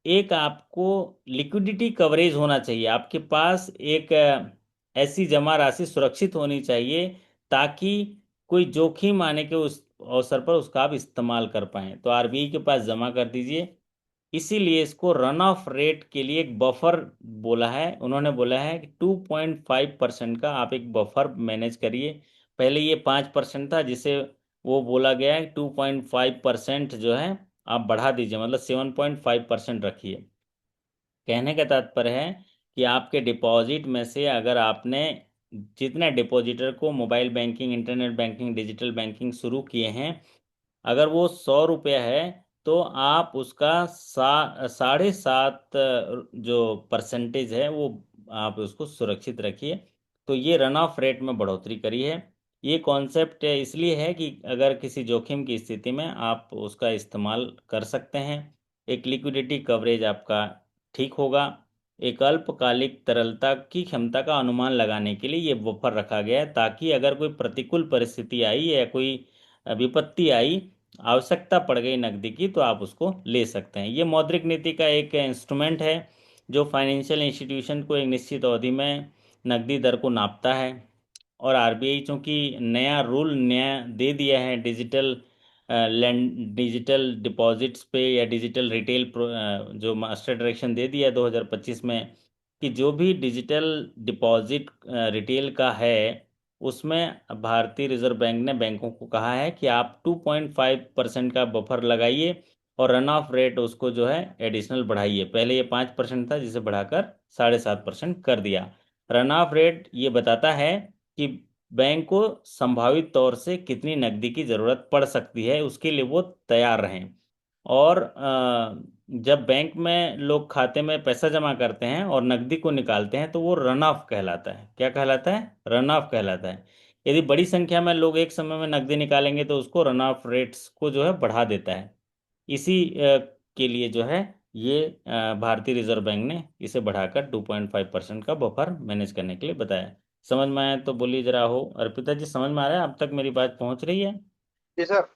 S1: एक आपको लिक्विडिटी कवरेज होना चाहिए, आपके पास एक ऐसी जमा राशि सुरक्षित होनी चाहिए ताकि कोई जोखिम आने के उस अवसर पर उसका आप इस्तेमाल कर पाएं, तो आरबीआई के पास जमा कर दीजिए। इसीलिए इसको रन ऑफ रेट के लिए एक बफर बोला है, उन्होंने बोला है कि 2.5% का आप एक बफर मैनेज करिए। पहले ये 5% था, जिसे वो बोला गया है 2.5% जो है आप बढ़ा दीजिए, मतलब 7.5% रखिए। कहने का तात्पर्य है कि आपके डिपॉजिट में से अगर आपने जितने डिपॉजिटर को mobile banking, internet banking, digital banking शुरू किए हैं, अगर वो 100 रुपया है तो आप उसका 7.5 जो परसेंटेज है वो आप उसको सुरक्षित रखिए। तो ये रन ऑफ रेट में बढ़ोतरी करी है। ये कॉन्सेप्ट इसलिए है कि अगर किसी जोखिम की स्थिति में आप उसका इस्तेमाल कर सकते हैं। एक लिक्विडिटी कवरेज आपका ठीक होगा। एक अल्पकालिक तरलता की क्षमता का अनुमान लगाने के लिए ये बफर रखा गया है, ताकि अगर कोई प्रतिकूल परिस्थिति आई या कोई विपत्ति आई, आवश्यकता पड़ गई नकदी की, तो आप उसको ले सकते हैं। ये मौद्रिक नीति का एक इंस्ट्रूमेंट है जो फाइनेंशियल इंस्टीट्यूशन को एक निश्चित अवधि में नकदी दर को नापता है। और आरबीआई चूंकि नया दे दिया है डिजिटल डिपॉजिट्स पे या डिजिटल रिटेल जो मास्टर डायरेक्शन दे दिया है 2025 में, कि जो भी डिजिटल डिपॉजिट रिटेल का है उसमें भारतीय रिजर्व बैंक ने बैंकों को कहा है कि आप 2.5% का बफर लगाइए और रन ऑफ रेट उसको जो है एडिशनल बढ़ाइए। पहले ये 5% था जिसे बढ़ाकर 7.5% कर दिया। रन ऑफ रेट ये बताता है कि बैंक को संभावित तौर से कितनी नकदी की जरूरत पड़ सकती है, उसके लिए वो तैयार रहें। और जब बैंक में लोग खाते में पैसा जमा करते हैं और नकदी को निकालते हैं तो वो रन ऑफ कहलाता है। क्या कहलाता है? रन ऑफ कहलाता है। यदि बड़ी संख्या में लोग एक समय में नकदी निकालेंगे तो उसको रन ऑफ रेट्स को जो है बढ़ा देता है। इसी के लिए जो है ये भारतीय रिजर्व बैंक ने इसे बढ़ाकर 2.5% का बफर मैनेज करने के लिए बताया। समझ में आया तो बोलिए जरा हो। अर्पिता जी, समझ में आ रहा है? अब तक मेरी बात पहुंच रही है?
S2: जी सर।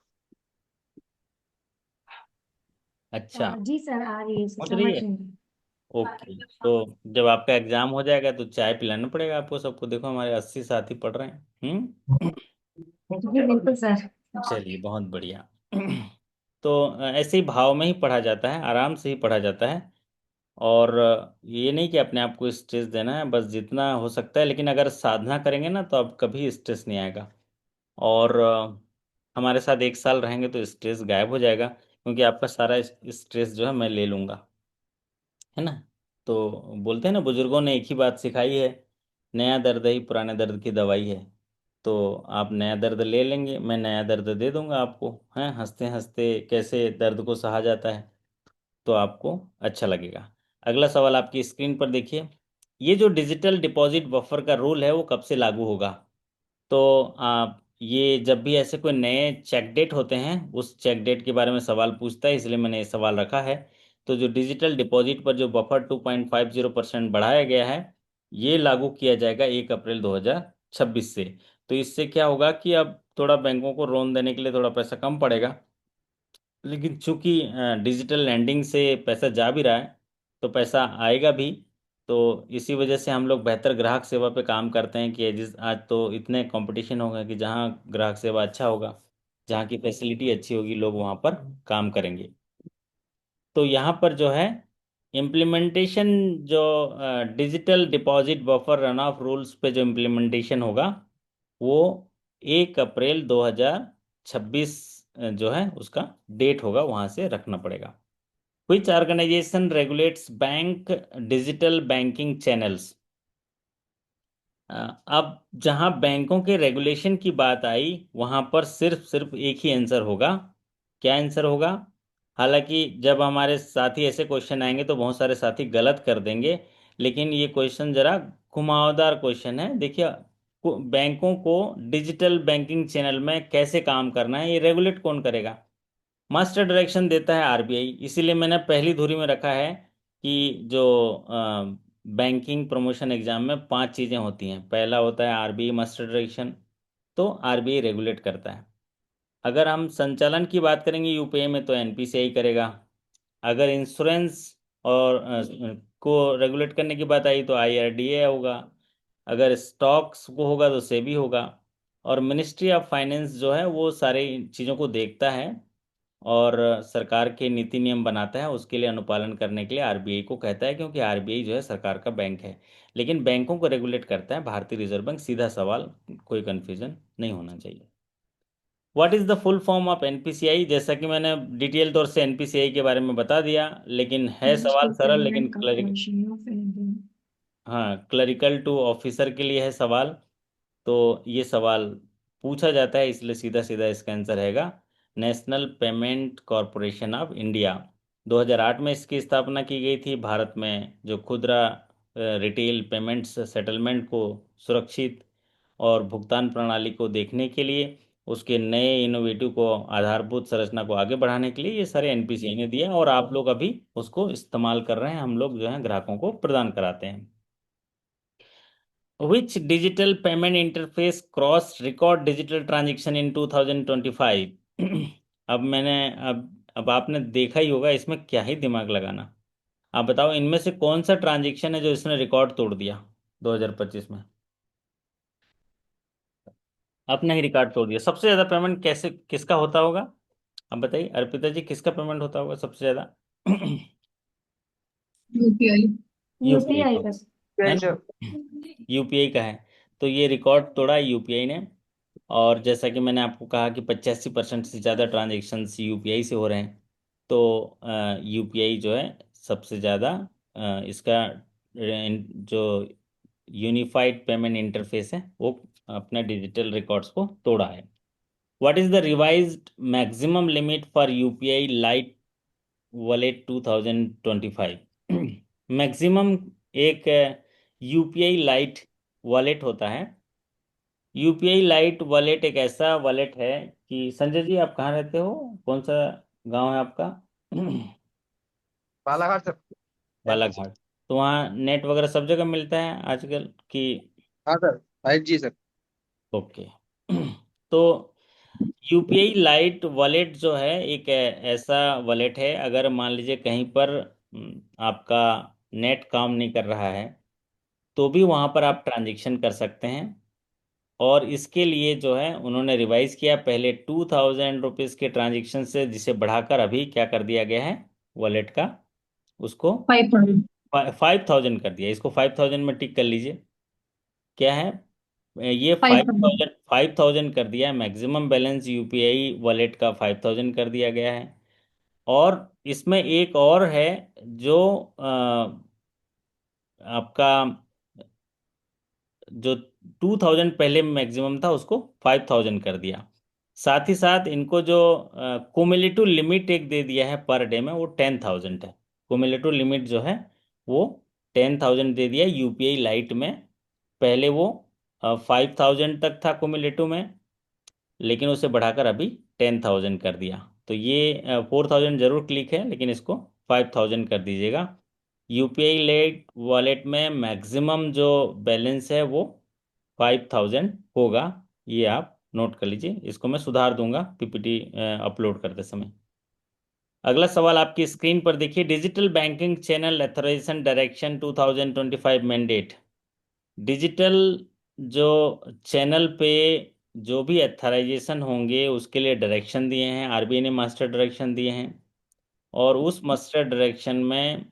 S1: अच्छा,
S6: जी सर, आ रही है,
S1: पहुंच
S6: समझ
S1: रही है।
S6: रही हूँ।
S1: ओके, तो जब आपका एग्जाम हो जाएगा तो चाय पिलाना पड़ेगा आपको सबको। देखो हमारे 80 साथी पढ़ रहे हैं।
S6: जी बिल्कुल सर।
S1: चलिए, बहुत बढ़िया। तो ऐसे ही भाव में ही पढ़ा जाता है, आराम से ही पढ़ा जाता है। और ये नहीं कि अपने आप को स्ट्रेस देना है, बस जितना हो सकता है। लेकिन अगर साधना करेंगे ना तो अब कभी स्ट्रेस नहीं आएगा। और हमारे साथ 1 साल रहेंगे तो स्ट्रेस गायब हो जाएगा, क्योंकि आपका सारा स्ट्रेस जो है मैं ले लूँगा, है ना। तो बोलते हैं ना, बुजुर्गों ने एक ही बात सिखाई है, नया दर्द ही पुराने दर्द की दवाई है। तो आप नया दर्द ले लेंगे, मैं नया दर्द दे दूंगा आपको, हैं, हंसते हंसते कैसे दर्द को सहा जाता है, तो आपको अच्छा लगेगा। अगला सवाल आपकी स्क्रीन पर देखिए। ये जो डिजिटल डिपॉजिट बफर का रूल है वो कब से लागू होगा? तो आप ये जब भी ऐसे कोई नए चेक डेट होते हैं उस चेक डेट के बारे में सवाल पूछता है, इसलिए मैंने ये सवाल रखा है। तो जो डिजिटल डिपॉजिट पर जो बफर 2.50% बढ़ाया गया है, ये लागू किया जाएगा 1 अप्रैल 2026 से। तो इससे क्या होगा कि अब थोड़ा बैंकों को लोन देने के लिए थोड़ा पैसा कम पड़ेगा, लेकिन चूंकि डिजिटल लैंडिंग से पैसा जा भी रहा है तो पैसा आएगा भी। तो इसी वजह से हम लोग बेहतर ग्राहक सेवा पे काम करते हैं कि जिस आज तो इतने कंपटीशन होगा कि जहाँ ग्राहक सेवा अच्छा होगा, जहाँ की फैसिलिटी अच्छी होगी, लोग वहाँ पर काम करेंगे। तो यहाँ पर जो है इम्प्लीमेंटेशन, जो digital deposit buffer run of rules पे जो इम्प्लीमेंटेशन होगा वो 1 अप्रैल 2026 जो है उसका डेट होगा, वहां से रखना पड़ेगा। Which organization regulates bank digital banking channels? अब जहां बैंकों के रेगुलेशन की बात आई वहां पर सिर्फ सिर्फ एक ही आंसर होगा। क्या आंसर होगा? हालांकि जब हमारे साथी ऐसे क्वेश्चन आएंगे तो बहुत सारे साथी गलत कर देंगे, लेकिन ये क्वेश्चन जरा घुमावदार क्वेश्चन है। देखिए, बैंकों को डिजिटल बैंकिंग चैनल में कैसे काम करना है ये रेगुलेट कौन करेगा? मास्टर डायरेक्शन देता है आरबीआई। इसीलिए मैंने पहली धुरी में रखा है कि जो बैंकिंग प्रमोशन एग्जाम में 5 चीजें होती हैं। पहला होता है आरबीआई मास्टर डायरेक्शन, तो आरबीआई रेगुलेट करता है। अगर हम संचालन की बात करेंगे यूपीआई में तो एनपीसीआई करेगा। अगर इंश्योरेंस और को रेगुलेट करने की बात आई तो आईआरडीए होगा। अगर स्टॉक्स को होगा तो सेबी होगा। और मिनिस्ट्री ऑफ फाइनेंस जो है वो सारी चीज़ों को देखता है और सरकार के नीति नियम बनाता है। उसके लिए अनुपालन करने के लिए आरबीआई को कहता है, क्योंकि आरबीआई जो है सरकार का बैंक है। लेकिन बैंकों को रेगुलेट करता है भारतीय रिजर्व बैंक। सीधा सवाल, कोई कंफ्यूजन नहीं होना चाहिए। What is the full form of NPCI? जैसा कि मैंने डिटेल तौर से एनपीसीआई के बारे में बता दिया, लेकिन है सवाल सरल लेकिन हाँ, क्लरिकल टू ऑफिसर के लिए है सवाल। तो ये सवाल पूछा जाता है, इसलिए सीधा सीधा इसका आंसर रहेगा national payment corporation of India. 2008 में इसकी स्थापना की गई थी। भारत में जो खुदरा रिटेल पेमेंट्स सेटलमेंट को सुरक्षित और भुगतान प्रणाली को देखने के लिए, उसके नए इनोवेटिव को आधारभूत संरचना को आगे बढ़ाने के लिए ये सारे एनपीसीआई ने दिया, और आप लोग अभी उसको इस्तेमाल कर रहे हैं, हम लोग जो है ग्राहकों को प्रदान कराते हैं। Which digital payment interface crossed record digital transaction in 2025? अब मैंने अब आपने देखा ही होगा, इसमें क्या ही दिमाग लगाना। आप बताओ इनमें से कौन सा ट्रांजैक्शन है जो इसने रिकॉर्ड तोड़ दिया 2025 में। अपना ही रिकॉर्ड तोड़ दिया। सबसे ज्यादा पेमेंट कैसे किसका होता होगा? अब बताइए अर्पिता जी, किसका पेमेंट होता होगा सबसे ज्यादा?
S6: यूपीआई।
S1: यूपीआई
S6: यूपीआई
S1: का,
S6: का।
S1: है ना? यूपीआई का है। तो ये रिकॉर्ड तोड़ा यूपीआई ने। और जैसा कि मैंने आपको कहा कि 85% से ज़्यादा ट्रांजेक्शन्स यूपीआई से हो रहे हैं। तो यूपीआई जो है सबसे ज़्यादा इसका जो यूनिफाइड पेमेंट इंटरफेस है वो अपने डिजिटल रिकॉर्ड्स को तोड़ा है। What is the revised maximum limit for UPI lite wallet 2025? Maximum एक यूपीआई लाइट वॉलेट होता है। यूपीआई लाइट वॉलेट एक ऐसा वॉलेट है कि, संजय जी आप कहाँ रहते हो, कौन सा गांव है आपका?
S4: बालाघाट सर।
S1: बालाघाट। तो वहाँ नेट वगैरह सब जगह मिलता है आजकल की?
S4: हाँ सर, 5G सर।
S1: ओके। तो यूपीआई लाइट वॉलेट जो है एक ऐसा वॉलेट है, अगर मान लीजिए कहीं पर आपका नेट काम नहीं कर रहा है तो भी वहाँ पर आप ट्रांजेक्शन कर सकते हैं। और इसके लिए जो है उन्होंने रिवाइज किया, पहले 2000 रुपीज़ के ट्रांजेक्शन से जिसे बढ़ाकर अभी क्या कर दिया गया है वॉलेट का, उसको
S6: 500।
S1: 5000 कर दिया। इसको 5000 में टिक कर लीजिए। क्या है ये?
S6: 500।
S1: 5000 कर दिया है। मैक्सिमम बैलेंस यूपीआई वॉलेट का 5000 कर दिया गया है। और इसमें एक और है जो आपका जो 2000 पहले मैक्सिमम था उसको 5000 कर दिया। साथ ही साथ इनको जो कुमुलेटिव लिमिट एक दे दिया है पर डे में, वो 10,000 है। कुमुलेटिव लिमिट जो है वो 10,000 दे दिया यूपीआई लाइट में। पहले वो 5000 तक था कुमुलेटिव में, लेकिन उसे बढ़ाकर अभी 10,000 कर दिया। तो ये 4000 जरूर क्लिक है, लेकिन इसको 5000 कर दीजिएगा। यूपीआई लेट वॉलेट में मैक्सिमम जो बैलेंस है वो 5000 होगा। ये आप नोट कर लीजिए, इसको मैं सुधार दूंगा पीपीटी अपलोड करते समय। अगला सवाल आपकी स्क्रीन पर देखिए, digital banking channel authorisation direction 2025 mandate. Digital जो चैनल पे जो भी अथराइजेशन होंगे उसके लिए डायरेक्शन दिए हैं, आरबीआई ने मास्टर डायरेक्शन दिए हैं। और उस मास्टर डायरेक्शन में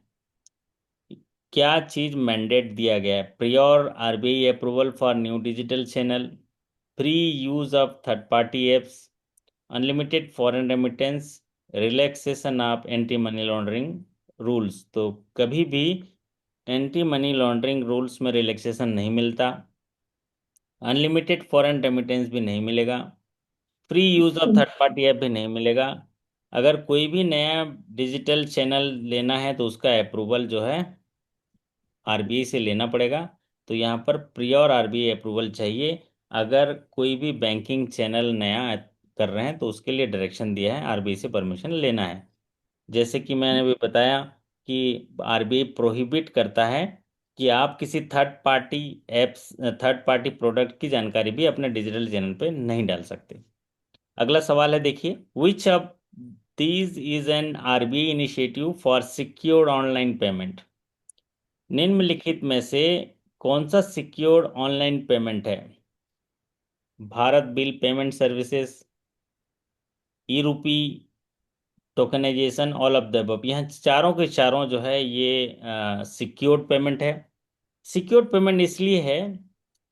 S1: क्या चीज मैंडेट दिया गया है? Prior RBI approval for new digital channel, free use of third party apps, unlimited foreign remittance, relaxation of anti money laundering rules. तो कभी भी एंटी मनी लॉन्ड्रिंग रूल्स में रिलैक्सेशन नहीं मिलता, अनलिमिटेड फॉरेन रेमिटेंस भी नहीं मिलेगा, free use of third party app भी नहीं मिलेगा। अगर कोई भी नया डिजिटल चैनल लेना है तो उसका अप्रूवल जो है आरबीआई से लेना पड़ेगा। तो यहाँ पर प्रियोर आरबीआई अप्रूवल चाहिए। अगर कोई भी बैंकिंग चैनल नया कर रहे हैं तो उसके लिए डायरेक्शन दिया है, आरबीआई से परमिशन लेना है। जैसे कि मैंने भी बताया कि आरबीआई प्रोहिबिट करता है कि आप किसी थर्ड पार्टी प्रोडक्ट की जानकारी भी अपने डिजिटल चैनल पे नहीं डाल सकते। अगला सवाल है, देखिए, which of these is an RBI initiative for secured online payment? निम्नलिखित में से कौन सा सिक्योर्ड ऑनलाइन पेमेंट है? Bharat bill payment services, e rupee, tokenization, all of the above. यहाँ चारों के चारों जो है ये सिक्योर्ड पेमेंट है। सिक्योर्ड पेमेंट इसलिए है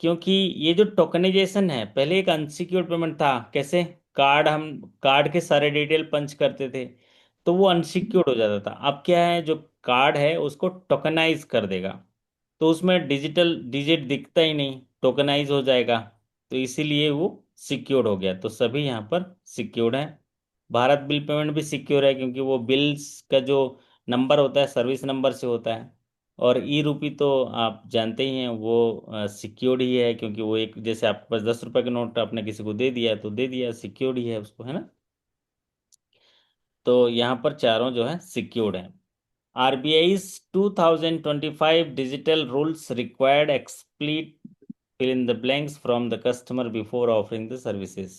S1: क्योंकि ये जो टोकनाइजेशन है, पहले एक अनसिक्योर्ड पेमेंट था। कैसे? हम कार्ड के सारे डिटेल पंच करते थे तो वो अनसिक्योर्ड हो जाता था। अब क्या है, जो कार्ड है उसको टोकनाइज कर देगा, तो उसमें डिजिटल डिजिट दिखता ही नहीं, टोकनाइज हो जाएगा, तो इसीलिए वो सिक्योर्ड हो गया। तो सभी यहाँ पर सिक्योर्ड है। भारत बिल पेमेंट भी सिक्योर है, क्योंकि वो बिल्स का जो नंबर होता है सर्विस नंबर से होता है। और ई रूपी तो आप जानते ही हैं, वो सिक्योर्ड ही है, क्योंकि वो एक, जैसे आपके पास 10 रुपए का नोट आपने किसी को दे दिया तो दे दिया, सिक्योर्ड ही है उसको, है ना। तो यहाँ पर चारों जो है सिक्योर्ड है। RBI's 2025 digital rules required explicit fill in the blanks from the customer before offering the services।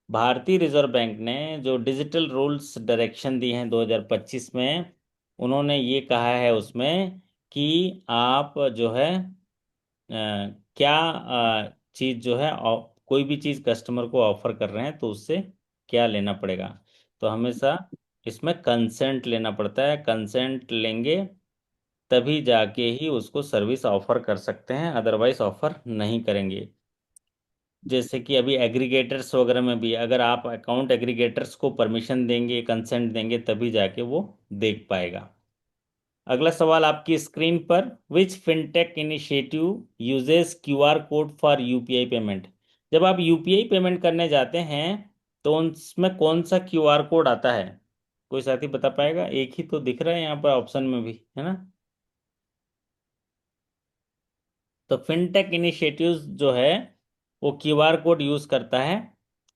S1: भारतीय रिजर्व बैंक ने जो डिजिटल रूल्स डायरेक्शन दी हैं 2025 में, उन्होंने ये कहा है उसमें कि आप जो है क्या चीज़ जो है कोई भी चीज़ कस्टमर को ऑफर कर रहे हैं तो उससे क्या लेना पड़ेगा। तो हमेशा इसमें कंसेंट लेना पड़ता है, कंसेंट लेंगे तभी जाके ही उसको सर्विस ऑफर कर सकते हैं, अदरवाइज ऑफर नहीं करेंगे। जैसे कि अभी एग्रीगेटर्स वगैरह में भी अगर आप अकाउंट एग्रीगेटर्स को परमिशन देंगे, कंसेंट देंगे, तभी जाके वो देख पाएगा। अगला सवाल आपकी स्क्रीन पर, which fintech initiative uses QR code for UPI payment. जब आप यूपीआई पेमेंट करने जाते हैं तो उसमें कौन सा क्यूआर कोड आता है, कोई साथी बता पाएगा? एक ही तो दिख रहा है यहाँ पर ऑप्शन में भी, है ना। तो फिनटेक इनिशिएटिव्स जो है वो क्यूआर कोड यूज करता है,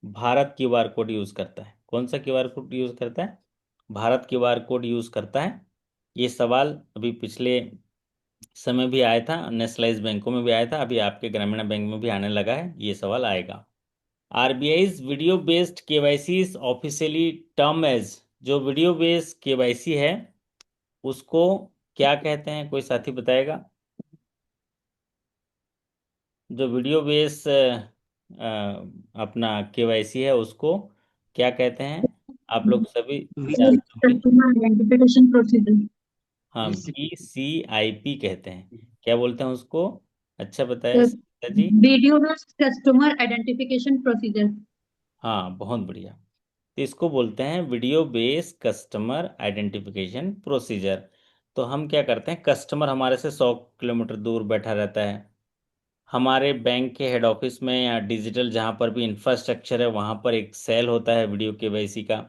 S1: भारत क्यूआर कोड यूज करता है। कौन सा क्यूआर कोड यूज करता है? भारत क्यूआर कोड यूज करता है। ये सवाल अभी पिछले समय भी आया था, नेशनलाइज बैंकों में भी आया था, अभी आपके ग्रामीण बैंक में भी आने लगा है, ये सवाल आएगा। RBI's video based KYC is officially term as, जो वीडियो बेस्ड केवाईसी है उसको क्या कहते हैं, कोई साथी बताएगा? जो वीडियो बेस अपना केवाईसी है उसको क्या कहते हैं, आप लोग सभी जानते होंगे।
S6: Customer identification procedure.
S1: हाँ, VCIP कहते हैं। क्या बोलते हैं उसको? अच्छा बताया Sita ji.
S6: Video customer identification procedure.
S1: हाँ, बहुत बढ़िया। तो इसको बोलते हैं video base customer identification procedure. तो हम क्या करते हैं, कस्टमर हमारे से 100 किलोमीटर दूर बैठा रहता है, हमारे बैंक के हेड ऑफिस में या डिजिटल जहाँ पर भी इंफ्रास्ट्रक्चर है वहाँ पर एक सेल होता है वीडियो केवाईसी का।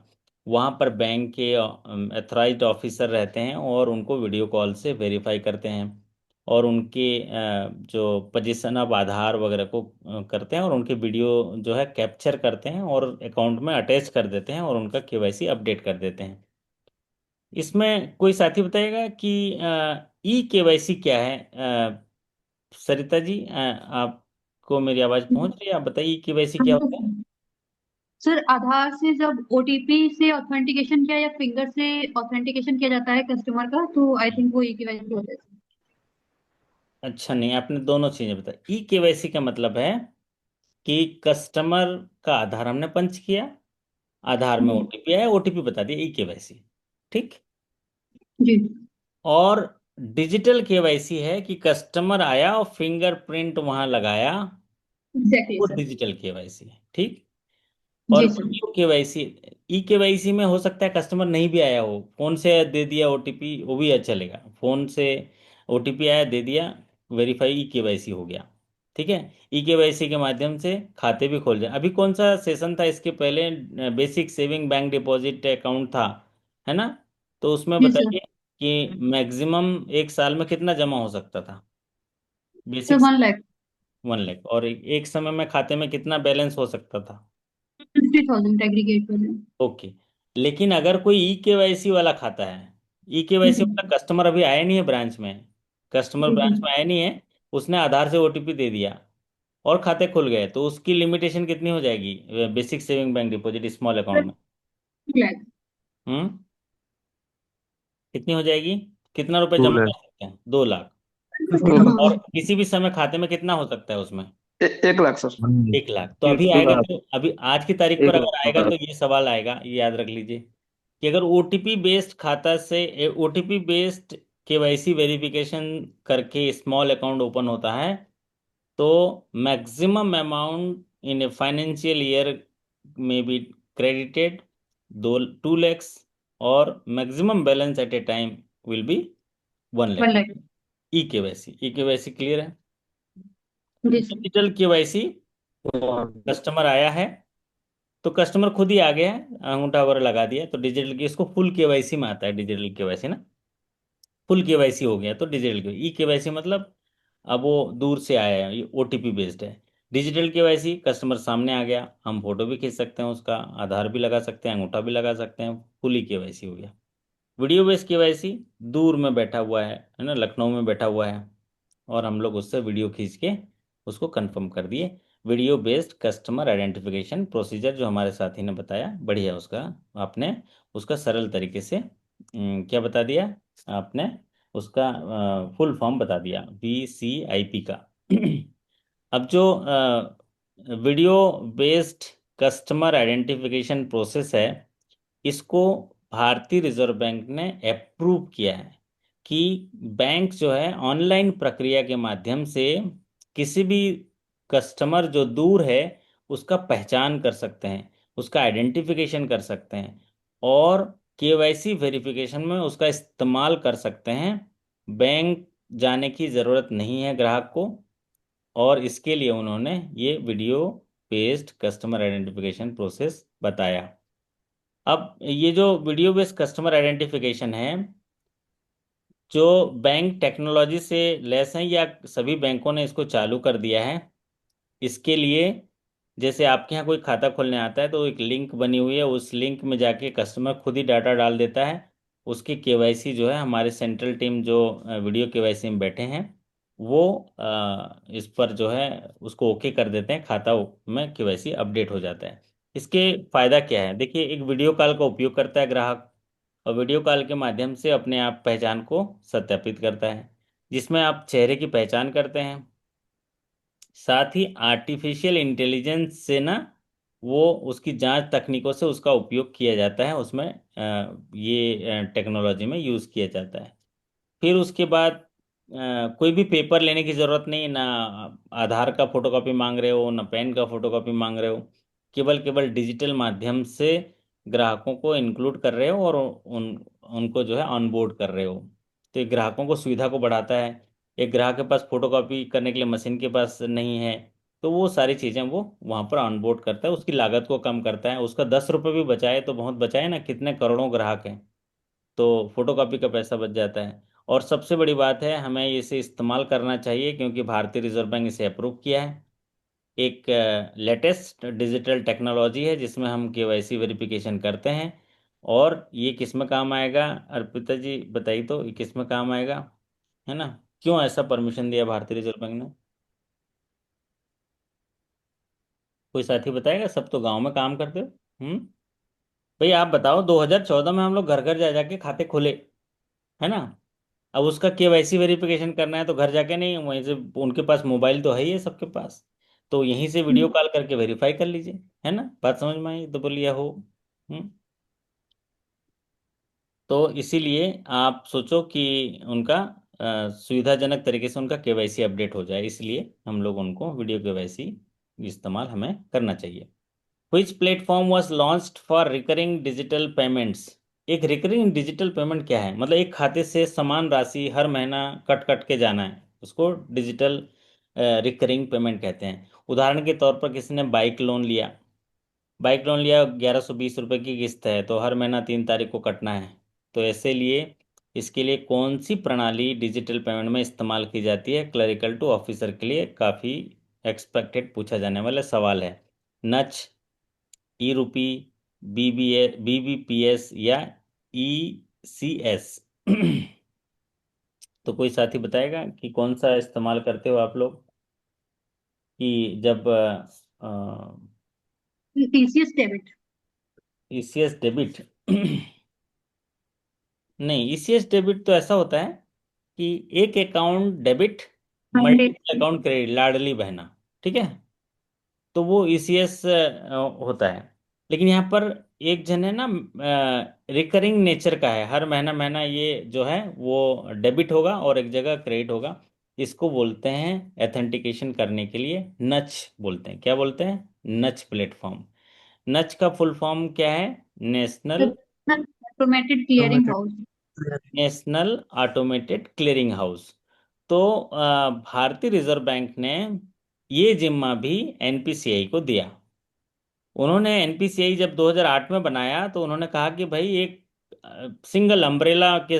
S1: वहाँ पर बैंक के अथॉराइज्ड ऑफिसर रहते हैं और उनको वीडियो कॉल से वेरीफाई करते हैं, और उनके जो पोजीशन ऑफ आधार वगैरह को करते हैं, और उनके वीडियो जो है कैप्चर करते हैं और अकाउंट में अटैच कर देते हैं और उनका केवाईसी अपडेट कर देते हैं। इसमें कोई साथी बताएगा कि ई केवाईसी क्या है? सरिता जी, आपको मेरी आवाज पहुंच रही है? आप बताइए केवाईसी क्या होता है।
S6: सर, आधार से जब ओटीपी से ऑथेंटिकेशन किया या फिंगर से ऑथेंटिकेशन किया जाता है कस्टमर का, तो आई थिंक वो ई-केवाईसी होता है।
S1: अच्छा, नहीं, आपने दोनों चीजें बताई। ई केवाईसी का मतलब है कि कस्टमर का आधार हमने पंच किया, आधार में ओटीपी आया, ओटीपी बता दिया, ई केवाईसी। ठीक।
S6: जी।
S1: और डिजिटल केवाईसी है कि कस्टमर आया और फिंगरप्रिंट वहां लगाया,
S6: एग्जैक्टली
S1: वो
S6: सर।
S1: डिजिटल केवाईसी है। ठीक। और
S6: जी sir.
S1: Video KYC, e KYC में हो सकता है कस्टमर नहीं भी आया हो, फोन से दे दिया ओटीपी, वो भी अच्छा चलेगा। फोन से ओटीपी आया, दे दिया, वेरीफाई, ई केवाईसी हो गया। ठीक है। ई केवाईसी के माध्यम से खाते भी खोल जाए। अभी कौन सा सेशन था इसके पहले? Basic saving bank deposit account था, है ना। तो उसमें
S6: जी सर।
S1: बताइए कि मैक्सिमम एक साल में कितना जमा हो सकता था?
S6: Sir,
S1: basic
S6: 1 lakh.
S1: 1 लाख। और एक समय में खाते में कितना बैलेंस हो सकता था?
S6: 50,000 एग्रीगेट कर लें।
S1: ओके। लेकिन अगर कोई ई केवाईसी वाला खाता है, ई केवाईसी वाला कस्टमर अभी आया नहीं है ब्रांच में, कस्टमर
S6: जी जी।
S1: ब्रांच में आया नहीं है, उसने आधार से ओटीपी दे दिया और खाते खुल गए, तो उसकी लिमिटेशन कितनी हो जाएगी basic saving bank deposit small
S6: sir,
S1: account में?
S6: 2 लाख।
S1: हम्म। कितनी हो जाएगी? कितना रुपए
S3: टू
S1: जमा कर
S3: लैख
S1: सकते हैं? 2 लाख।
S6: 50,000।
S1: और किसी भी समय खाते में कितना हो सकता है उसमें?
S2: 1 लाख सर।
S1: 1 लाख। तो अभी
S3: टू
S1: आएगा,
S3: लाख
S1: तो अभी आज की तारीख पर
S2: एक
S1: अगर आएगा
S2: लाख
S1: तो ये सवाल आएगा, ये याद रख लीजिए कि अगर ओटीपी बेस्ड खाता से, ओटीपी बेस्ड केवाईसी वेरिफिकेशन करके स्मॉल अकाउंट ओपन होता है, तो maximum amount in a financial year में बी क्रेडिटेड 2 lakhs, और maximum balance at a time will be 1 lakh।
S6: 1 lakh.
S1: E KYC clear है?
S6: जी सर।
S1: डिजिटल केवाईसी, कस्टमर आया है तो कस्टमर खुद ही आ गया है, अंगूठा वगैरह लगा दिया, तो डिजिटल की इसको फुल केवाईसी में आता है, डिजिटल केवाईसी ना। फुल केवाईसी हो गया तो डिजिटल के। ई केवाईसी मतलब अब वो दूर से आया है, ये ओटीपी बेस्ड है। डिजिटल केवाईसी कस्टमर सामने आ गया, हम फोटो भी खींच सकते हैं उसका, आधार भी लगा सकते हैं, अंगूठा भी लगा सकते हैं, फुल ई केवाईसी हो गया। वीडियो बेस्ड केवाईसी, दूर में बैठा हुआ है ना, लखनऊ में बैठा हुआ है, और हम लोग उससे वीडियो खींच के उसको कंफर्म कर दिए। Video based customer identification procedure जो हमारे साथी ने बताया, बढ़िया उसका, आपने उसका सरल तरीके से क्या बता दिया आपने, उसका फुल फॉर्म बता दिया VCIP का। अब जो video based customer identification process है, इसको भारतीय रिजर्व बैंक ने अप्रूव किया है कि बैंक जो है ऑनलाइन प्रक्रिया के माध्यम से किसी भी कस्टमर जो दूर है उसका पहचान कर सकते हैं, उसका आइडेंटिफिकेशन कर सकते हैं, और केवाईसी वेरिफिकेशन में उसका इस्तेमाल कर सकते हैं। बैंक जाने की ज़रूरत नहीं है ग्राहक को, और इसके लिए उन्होंने ये video based customer identification process बताया। अब ये जो वीडियो बेस्ड कस्टमर आइडेंटिफिकेशन है, जो बैंक टेक्नोलॉजी से लैस हैं या सभी बैंकों ने इसको चालू कर दिया है, इसके लिए जैसे आपके यहाँ कोई खाता खोलने आता है तो एक लिंक बनी हुई है, उस लिंक में जाके कस्टमर खुद ही डाटा डाल देता है, उसकी केवाईसी जो है हमारे सेंट्रल टीम जो वीडियो केवाईसी में बैठे हैं वो इस पर जो है उसको ओके कर देते हैं, खाता में केवाईसी अपडेट हो जाता है। इसके फायदा क्या है, देखिए, एक वीडियो कॉल का उपयोग करता है ग्राहक, और वीडियो कॉल के माध्यम से अपने आप पहचान को सत्यापित करता है, जिसमें आप चेहरे की पहचान करते हैं। साथ ही आर्टिफिशियल इंटेलिजेंस से ना वो उसकी जांच तकनीकों से उसका उपयोग किया जाता है, उसमें ये टेक्नोलॉजी में यूज़ किया जाता है। फिर उसके बाद कोई भी पेपर लेने की ज़रूरत नहीं ना, आधार का फोटोकॉपी मांग रहे हो ना पैन का फोटोकॉपी मांग रहे हो, केवल केवल डिजिटल माध्यम से ग्राहकों को इंक्लूड कर रहे हो और उनको जो है ऑनबोर्ड कर रहे हो। तो ये ग्राहकों को सुविधा को बढ़ाता है। एक ग्राहक के पास फोटोकॉपी करने के लिए मशीन के पास नहीं है, तो वो सारी चीज़ें वो वहाँ पर ऑनबोर्ड करता है, उसकी लागत को कम करता है, उसका 10 रुपये भी बचाए तो बहुत बचाए ना, कितने करोड़ों ग्राहक हैं, तो फोटोकॉपी का पैसा बच जाता है। और सबसे बड़ी बात है, हमें इसे इस्तेमाल करना चाहिए क्योंकि भारतीय रिजर्व बैंक इसे अप्रूव किया है। एक लेटेस्ट डिजिटल टेक्नोलॉजी है जिसमें हम केवाईसी वेरिफिकेशन करते हैं, और ये किस में काम आएगा, अर्पिता जी बताइए तो, ये किस में काम आएगा, है ना? क्यों ऐसा परमिशन दिया भारतीय रिजर्व बैंक ने? कोई साथी बताएगा? सब तो गांव में काम करते हो। भाई आप बताओ, 2014 में हम लोग घर घर जा जाके खाते खोले, है ना? अब उसका केवाईसी वेरिफिकेशन करना है तो घर जाके नहीं, वहीं से उनके पास मोबाइल तो है ही है सबके पास, तो यहीं से वीडियो कॉल करके वेरीफाई कर लीजिए, है ना? बात समझ में आई तो बोलिए हो। हम्म तो इसीलिए आप सोचो कि उनका सुविधाजनक तरीके से उनका केवाईसी अपडेट हो जाए, इसलिए हम लोग उनको वीडियो केवाईसी इस्तेमाल हमें करना चाहिए। Which platform was launched for recurring digital payments? एक रिकरिंग डिजिटल पेमेंट क्या है, मतलब एक खाते से समान राशि हर महीना कट कट के जाना है, उसको डिजिटल रिकरिंग पेमेंट कहते हैं। उदाहरण के तौर पर किसी ने बाइक लोन लिया 1120 रुपये की किस्त है, तो हर महीना 3 तारीख को कटना है, तो ऐसे लिए इसके लिए कौन सी प्रणाली डिजिटल पेमेंट में इस्तेमाल की जाती है? क्लरिकल टू ऑफिसर के लिए काफ़ी एक्सपेक्टेड पूछा जाने वाला सवाल है। नच, ई रूपी, BBPS या ECS? तो कोई साथी बताएगा कि कौन सा इस्तेमाल करते हो आप लोग, कि जब
S6: TCS डेबिट।
S1: ECS debit? नहीं, ECS डेबिट तो ऐसा होता है कि एक account debit,
S6: Monday.
S1: Multiple account credit, Ladli Behna, ठीक है, तो वो ECS होता है। लेकिन यहाँ पर एक जन है ना, रिकरिंग नेचर का है, हर महीना महीना ये जो है वो डेबिट होगा और एक जगह क्रेडिट होगा, इसको बोलते हैं एथेंटिकेशन करने के लिए नच बोलते हैं। क्या बोलते हैं? नच प्लेटफॉर्म। नच का फुल फॉर्म क्या है? National
S6: automated clearing
S5: automated.
S6: House.
S1: National automated clearing house. तो भारतीय रिजर्व बैंक ने ये जिम्मा भी एनपीसीआई को दिया। उन्होंने एनपीसीआई जब 2008 में बनाया तो उन्होंने कहा कि भाई एक सिंगल अम्ब्रेला के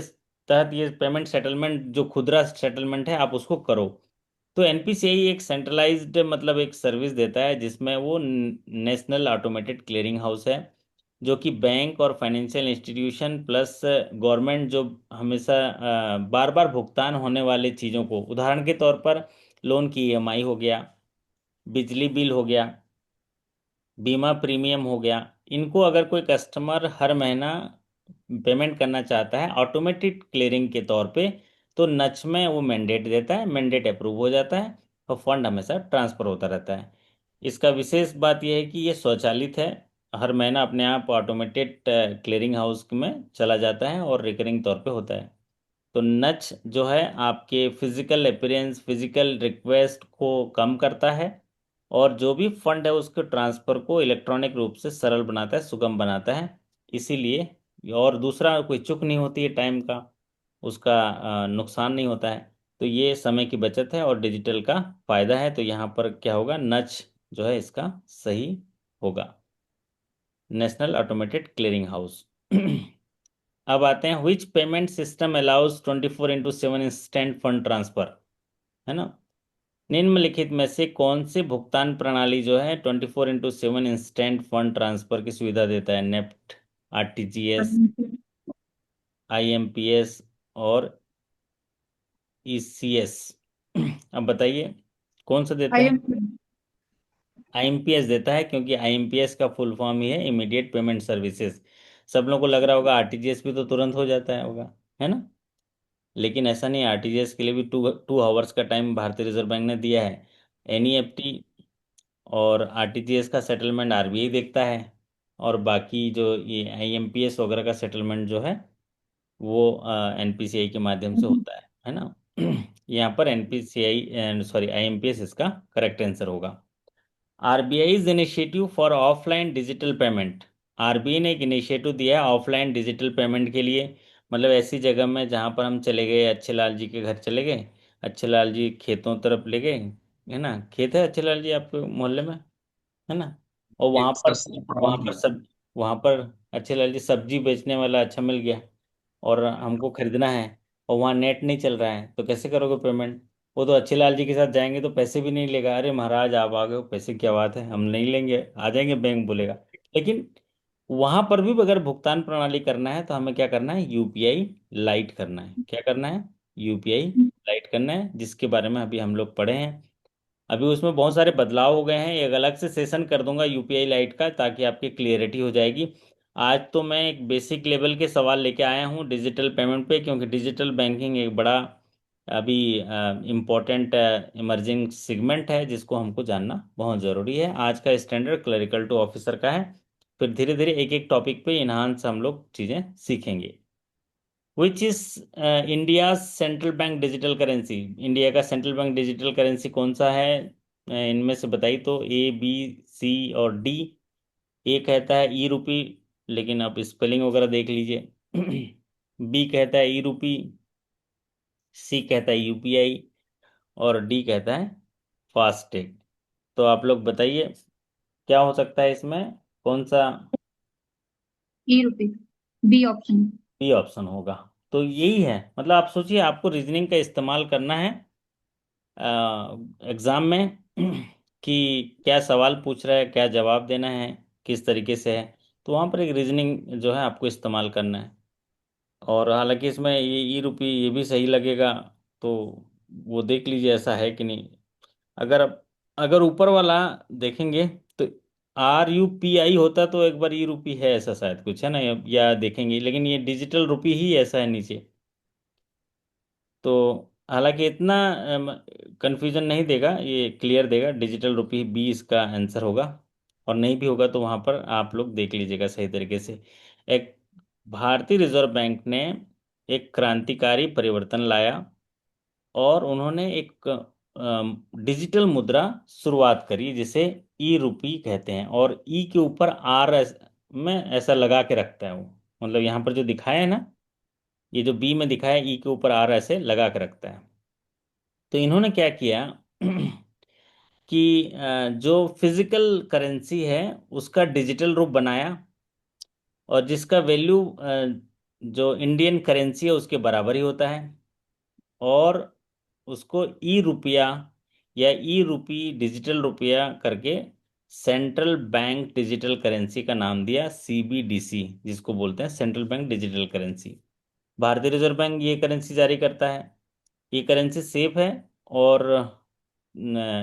S1: तहत ये पेमेंट सेटलमेंट जो खुदरा सेटलमेंट है आप उसको करो। तो एनपीसीआई एक सेंट्रलाइज्ड मतलब एक सर्विस देता है जिसमें वो नेशनल ऑटोमेटेड क्लियरिंग हाउस है, जो कि बैंक और फाइनेंशियल इंस्टीट्यूशन प्लस गवर्नमेंट जो हमेशा बार बार भुगतान होने वाले चीज़ों को, उदाहरण के तौर पर लोन की ईएमआई हो गया, बिजली बिल हो गया, बीमा प्रीमियम हो गया, इनको अगर कोई कस्टमर हर महीना पेमेंट करना चाहता है ऑटोमेटेड क्लियरिंग के तौर पे, तो नच में वो मैंडेट देता है, मैंडेट अप्रूव हो जाता है और फंड हमेशा ट्रांसफर होता रहता है। इसका विशेष बात यह है कि ये स्वचालित है, हर महीना अपने आप ऑटोमेटेड क्लियरिंग हाउस में चला जाता है और रिकरिंग तौर पे होता है। तो नच जो है आपके फिजिकल अपीयरेंस, फिजिकल रिक्वेस्ट को कम करता है और जो भी फंड है उसके ट्रांसफर को इलेक्ट्रॉनिक रूप से सरल बनाता है, सुगम बनाता है। इसीलिए और दूसरा कोई चूक नहीं होती है टाइम का, उसका नुकसान नहीं होता है। तो ये समय की बचत है और डिजिटल का फायदा है। तो यहाँ पर क्या होगा, नच जो है इसका सही होगा, नेशनल ऑटोमेटेड क्लियरिंग हाउस। अब आते हैं, विच payment system allows 24/7 instant fund transfer, है ना। निम्नलिखित में से कौन सी भुगतान प्रणाली जो है 24/7 इंस्टेंट फंड ट्रांसफर की सुविधा देता है? नेफ्ट, आरटीजीएस, आईएमपीएस और ईसीएस। अब बताइए कौन सा देता है? आईएमपीएस देता है, क्योंकि आईएमपीएस का फुल फॉर्म ही है इमीडिएट पेमेंट सर्विसेज। सब लोगों को लग रहा होगा आरटीजीएस भी तो तुरंत हो जाता है होगा, है ना। लेकिन ऐसा नहीं, आरटीजीएस के लिए भी 2 आवर्स का टाइम भारतीय रिजर्व बैंक ने दिया है। एनईएफटी और आरटीजीएस का सेटलमेंट आरबीआई देखता है, और बाकी जो ये आईएमपीएस वगैरह का सेटलमेंट जो है वो एनपीसीआई के माध्यम से होता है ना। यहाँ पर एनपीसीआई सॉरी आईएमपीएस इसका करेक्ट आंसर होगा। RBI is initiative for offline digital payment. RBI ने एक इनिशिएटिव दिया है ऑफलाइन डिजिटल पेमेंट के लिए, मतलब ऐसी जगह में जहाँ पर हम चले गए, अच्छे लाल जी के घर चले गए, अच्छे लाल जी खेतों तरफ ले गए, है ना, खेत है अच्छे लाल जी आपके मोहल्ले में, है ना। और वहाँ पर अच्छे लाल जी सब्जी बेचने वाला अच्छा मिल गया और हमको खरीदना है, और वहाँ नेट नहीं चल रहा है, तो कैसे करोगे पेमेंट? वो तो अच्छे लाल जी के साथ जाएंगे तो पैसे भी नहीं लेगा, अरे महाराज आप आ गए हो, पैसे क्या बात है, हम नहीं लेंगे, आ जाएंगे बैंक बोलेगा। लेकिन वहां पर भी अगर भुगतान प्रणाली करना है तो हमें क्या करना है, यूपीआई लाइट करना है। क्या करना है? यूपीआई लाइट करना है, जिसके बारे में अभी हम लोग पढ़े हैं। अभी उसमें बहुत सारे बदलाव हो गए हैं, एक अलग से सेशन कर दूंगा यूपीआई लाइट का, ताकि आपकी क्लियरिटी हो जाएगी। आज तो मैं एक बेसिक लेवल के सवाल लेके आया हूँ डिजिटल पेमेंट पे, क्योंकि डिजिटल बैंकिंग एक बड़ा अभी इम्पोर्टेंट इमर्जिंग सेगमेंट है जिसको हमको जानना बहुत ज़रूरी है। आज का स्टैंडर्ड क्लरिकल टू ऑफिसर का है, फिर धीरे धीरे एक एक टॉपिक पे इन्हांस हम लोग चीज़ें सीखेंगे। Which is India central bank digital currency? India का सेंट्रल बैंक डिजिटल करेंसी कौन सा है? इनमें से बताइए तो, ए बी सी और डी। ए कहता है ई रूपी, लेकिन आप स्पेलिंग वगैरह देख लीजिए। बी कहता है ई रूपी, सी कहता है यूपीआई और डी कहता है फास्टैग। तो आप लोग बताइए क्या हो सकता है इसमें, कौन सा
S6: ई रुपी, बी ऑप्शन।
S1: बी ऑप्शन होगा? तो यही है, मतलब आप सोचिए आपको रीजनिंग का इस्तेमाल करना है एग्जाम में कि क्या सवाल पूछ रहा है, क्या जवाब देना है, किस तरीके से है। तो वहाँ पर एक रीजनिंग जो है आपको इस्तेमाल करना है। और हालांकि इसमें ये ई रूपी ये भी सही लगेगा, तो वो देख लीजिए ऐसा है कि नहीं। अगर अगर ऊपर वाला देखेंगे तो RUPI होता तो एक बार ई रूपी है ऐसा शायद कुछ है ना, या देखेंगे, लेकिन ये डिजिटल रूपी ही ऐसा है नीचे। तो हालांकि इतना कंफ्यूजन नहीं देगा, ये क्लियर देगा, डिजिटल रुपी बी इसका आंसर होगा। और नहीं भी होगा तो वहाँ पर आप लोग देख लीजिएगा सही तरीके से। एक भारतीय रिजर्व बैंक ने एक क्रांतिकारी परिवर्तन लाया और उन्होंने एक डिजिटल मुद्रा शुरुआत करी जिसे ई रूपी कहते हैं, और ई के ऊपर आर में ऐसा लगा के रखता है वो, मतलब यहाँ पर जो दिखाया है ना, ये जो बी में दिखाया है ई के ऊपर आर ऐसे लगा के रखता है। तो इन्होंने क्या किया कि जो फिजिकल करेंसी है उसका डिजिटल रूप बनाया, और जिसका वैल्यू जो इंडियन करेंसी है उसके बराबर ही होता है, और उसको ई रुपया या ई रूपी डिजिटल रुपया करके सेंट्रल बैंक डिजिटल करेंसी का नाम दिया, सीबीडीसी, जिसको बोलते हैं सेंट्रल बैंक डिजिटल करेंसी। भारतीय रिजर्व बैंक ये करेंसी जारी करता है। ये करेंसी सेफ है, और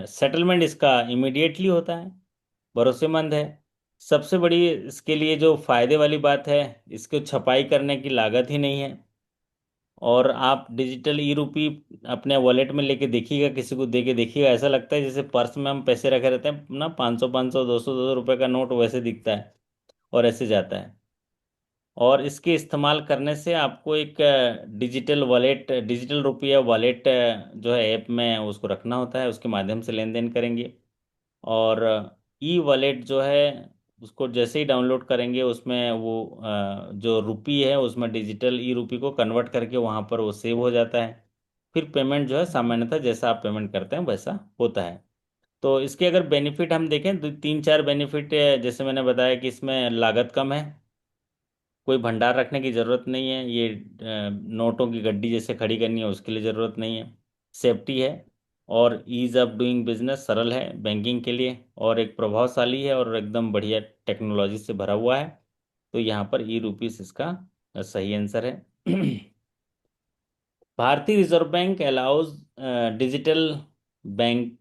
S1: सेटलमेंट इसका इमीडिएटली होता है, भरोसेमंद है। सबसे बड़ी इसके लिए जो फायदे वाली बात है, इसको छपाई करने की लागत ही नहीं है। और आप डिजिटल ई रूपी अपने वॉलेट में लेके देखिएगा, किसी को दे के देखिएगा, ऐसा लगता है जैसे पर्स में हम पैसे रखे रहते हैं ना, 500 500 200 रुपए का नोट वैसे दिखता है और ऐसे जाता है। और इसके इस्तेमाल करने से आपको एक डिजिटल वॉलेट, डिजिटल रुपया वॉलेट जो है ऐप में उसको रखना होता है, उसके माध्यम से लेन देन करेंगे। और ई वॉलेट जो है उसको जैसे ही डाउनलोड करेंगे, उसमें वो जो रुपी है उसमें डिजिटल ई रुपी को कन्वर्ट करके वहाँ पर वो सेव हो जाता है। फिर पेमेंट जो है सामान्यतः जैसा आप पेमेंट करते हैं वैसा होता है। तो इसके अगर बेनिफिट हम देखें तो तीन चार बेनिफिट, जैसे मैंने बताया कि इसमें लागत कम है, कोई भंडार रखने की ज़रूरत नहीं है, ये नोटों की गड्डी जैसे खड़ी करनी है उसके लिए ज़रूरत नहीं है, सेफ्टी है, और ईज ऑफ डूइंग बिजनेस, सरल है बैंकिंग के लिए, और एक प्रभावशाली है और एकदम बढ़िया टेक्नोलॉजी से भरा हुआ है। तो यहाँ पर ई रुपीस इसका सही आंसर है। भारतीय reserve bank allows digital bank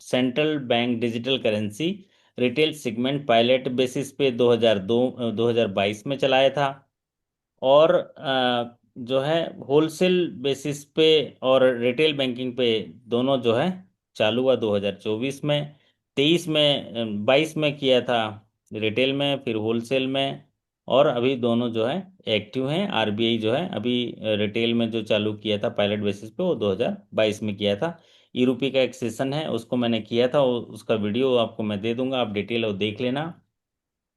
S1: central bank digital currency retail segment pilot basis पे 2022 में चलाया था, और जो है होलसेल बेसिस पे और रिटेल बैंकिंग पे दोनों जो है चालू हुआ 2024 में। 23 में 22 में किया था रिटेल में, फिर होलसेल में, और अभी दोनों जो है एक्टिव हैं। आरबीआई जो है अभी रिटेल में जो चालू किया था पायलट बेसिस पे वो 2022 में किया था। यूरोपी का एक सेशन है उसको मैंने किया था, उसका वीडियो आपको मैं दे दूंगा, आप डिटेल और देख लेना।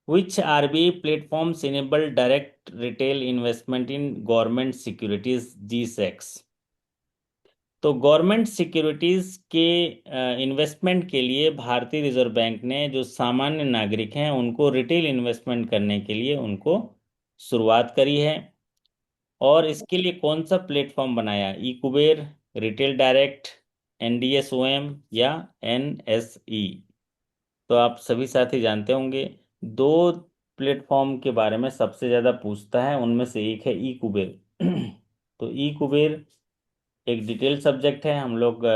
S1: Which RBI platforms enable direct retail investment in government securities GSEX? तो गवर्नमेंट सिक्योरिटीज के इन्वेस्टमेंट के लिए भारतीय रिजर्व बैंक ने जो सामान्य नागरिक हैं उनको रिटेल इन्वेस्टमेंट करने के लिए उनको शुरुआत करी है। और इसके लिए कौन सा प्लेटफॉर्म बनाया? ई कुबेर, रिटेल डायरेक्ट, एनडीएसओएम या एनएसई? तो आप सभी साथी जानते होंगे, दो प्लेटफॉर्म के बारे में सबसे ज़्यादा पूछता है, उनमें से एक है ई कुबेर। तो ई कुबेर एक डिटेल सब्जेक्ट है, हम लोग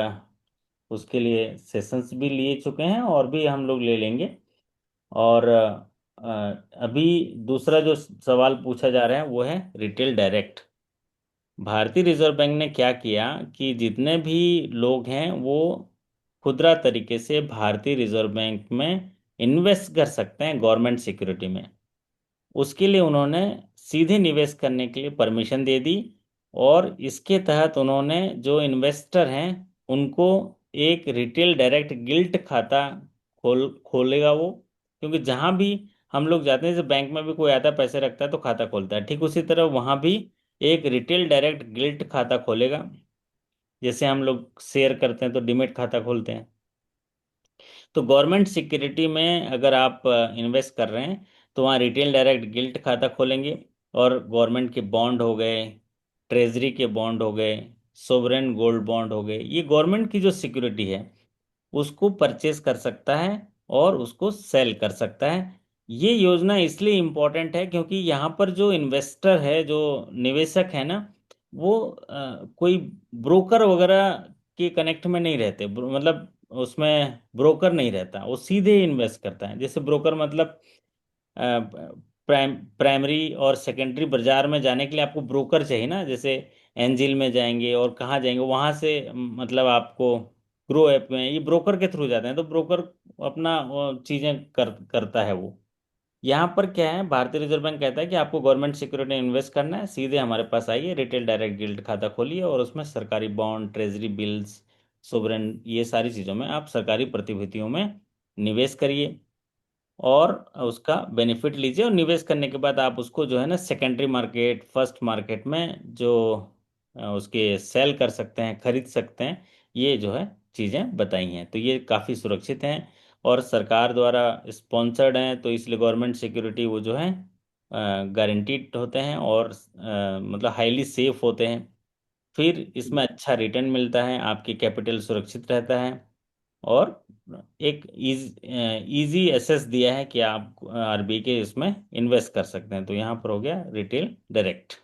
S1: उसके लिए सेशंस भी लिए चुके हैं और भी हम लोग ले लेंगे। और अभी दूसरा जो सवाल पूछा जा रहा है वो है रिटेल डायरेक्ट। भारतीय रिजर्व बैंक ने क्या किया कि जितने भी लोग हैं वो खुदरा तरीके से भारतीय रिजर्व बैंक में इन्वेस्ट कर सकते हैं गवर्नमेंट सिक्योरिटी में। उसके लिए उन्होंने सीधे निवेश करने के लिए परमिशन दे दी, और इसके तहत उन्होंने जो इन्वेस्टर हैं उनको एक रिटेल डायरेक्ट गिल्ट खाता खोलेगा वो। क्योंकि जहां भी हम लोग जाते हैं, जैसे बैंक में भी कोई आता है पैसे रखता है तो खाता खोलता है, ठीक उसी तरह वहां भी एक रिटेल डायरेक्ट गिल्ट खाता खोलेगा। जैसे हम लोग शेयर करते हैं तो डिमेट खाता खोलते हैं। तो गवर्नमेंट सिक्योरिटी में अगर आप इन्वेस्ट कर रहे हैं तो वहाँ रिटेल डायरेक्ट गिल्ट खाता खोलेंगे, और गवर्नमेंट के बॉन्ड हो गए, ट्रेजरी के बॉन्ड हो गए, सोवरेन गोल्ड बॉन्ड हो गए, ये गवर्नमेंट की जो सिक्योरिटी है उसको परचेज कर सकता है और उसको सेल कर सकता है। ये योजना इसलिए इम्पोर्टेंट है क्योंकि यहाँ पर जो इन्वेस्टर है, जो निवेशक है ना, वो कोई ब्रोकर वगैरह के कनेक्ट में नहीं रहते, मतलब उसमें ब्रोकर नहीं रहता, वो सीधे इन्वेस्ट करता है। जैसे ब्रोकर मतलब प्राइमरी और सेकेंडरी बाजार में जाने के लिए आपको ब्रोकर चाहिए ना, जैसे एंजिल में जाएंगे और कहाँ जाएंगे वहां से, मतलब आपको ग्रो ऐप में ये ब्रोकर के थ्रू जाते हैं, तो ब्रोकर अपना चीजें करता है वो। यहाँ पर क्या है, भारतीय रिजर्व बैंक कहता है कि आपको गवर्नमेंट सिक्योरिटी में इन्वेस्ट करना है, सीधे हमारे पास आइए, रिटेल डायरेक्ट गिल्ड खाता खोलिए और उसमें सरकारी बॉन्ड, ट्रेजरी बिल्स, सोवरेन, ये सारी चीज़ों में आप सरकारी प्रतिभूतियों में निवेश करिए और उसका बेनिफिट लीजिए। और निवेश करने के बाद आप उसको जो है ना सेकेंडरी मार्केट, फर्स्ट मार्केट में जो उसके सेल कर सकते हैं, खरीद सकते हैं। ये जो है चीज़ें बताई हैं, तो ये काफ़ी सुरक्षित हैं और सरकार द्वारा स्पॉन्सर्ड हैं, तो इसलिए गवर्नमेंट सिक्योरिटी वो जो है गारंटीड होते हैं और मतलब हाईली सेफ होते हैं। फिर इसमें अच्छा रिटर्न मिलता है, आपकी कैपिटल सुरक्षित रहता है और एक इजी एसेस दिया है कि आप आरबीआई के इसमें इन्वेस्ट कर सकते हैं। तो यहाँ पर हो गया रिटेल डायरेक्ट।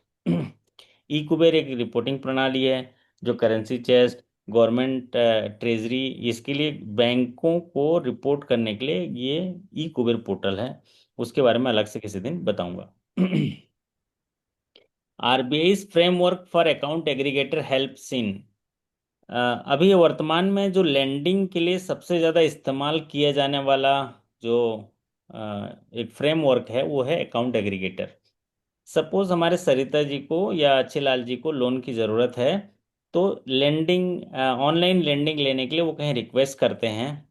S1: ई कुबेर एक रिपोर्टिंग प्रणाली है जो करेंसी चेस्ट, गवर्नमेंट ट्रेजरी, इसके लिए बैंकों को रिपोर्ट करने के लिए ये ई कुबेर पोर्टल है। उसके बारे में अलग से किसी दिन बताऊंगा। RBI framework for account aggregator helps in, अभी वर्तमान में जो लैंडिंग के लिए सबसे ज़्यादा इस्तेमाल किया जाने वाला जो एक फ्रेमवर्क है वो है अकाउंट एग्रीगेटर। सपोज हमारे सरिता जी को या अच्छे लाल जी को लोन की ज़रूरत है, तो लैंडिंग ऑनलाइन लैंडिंग लेने के लिए वो कहीं रिक्वेस्ट करते हैं,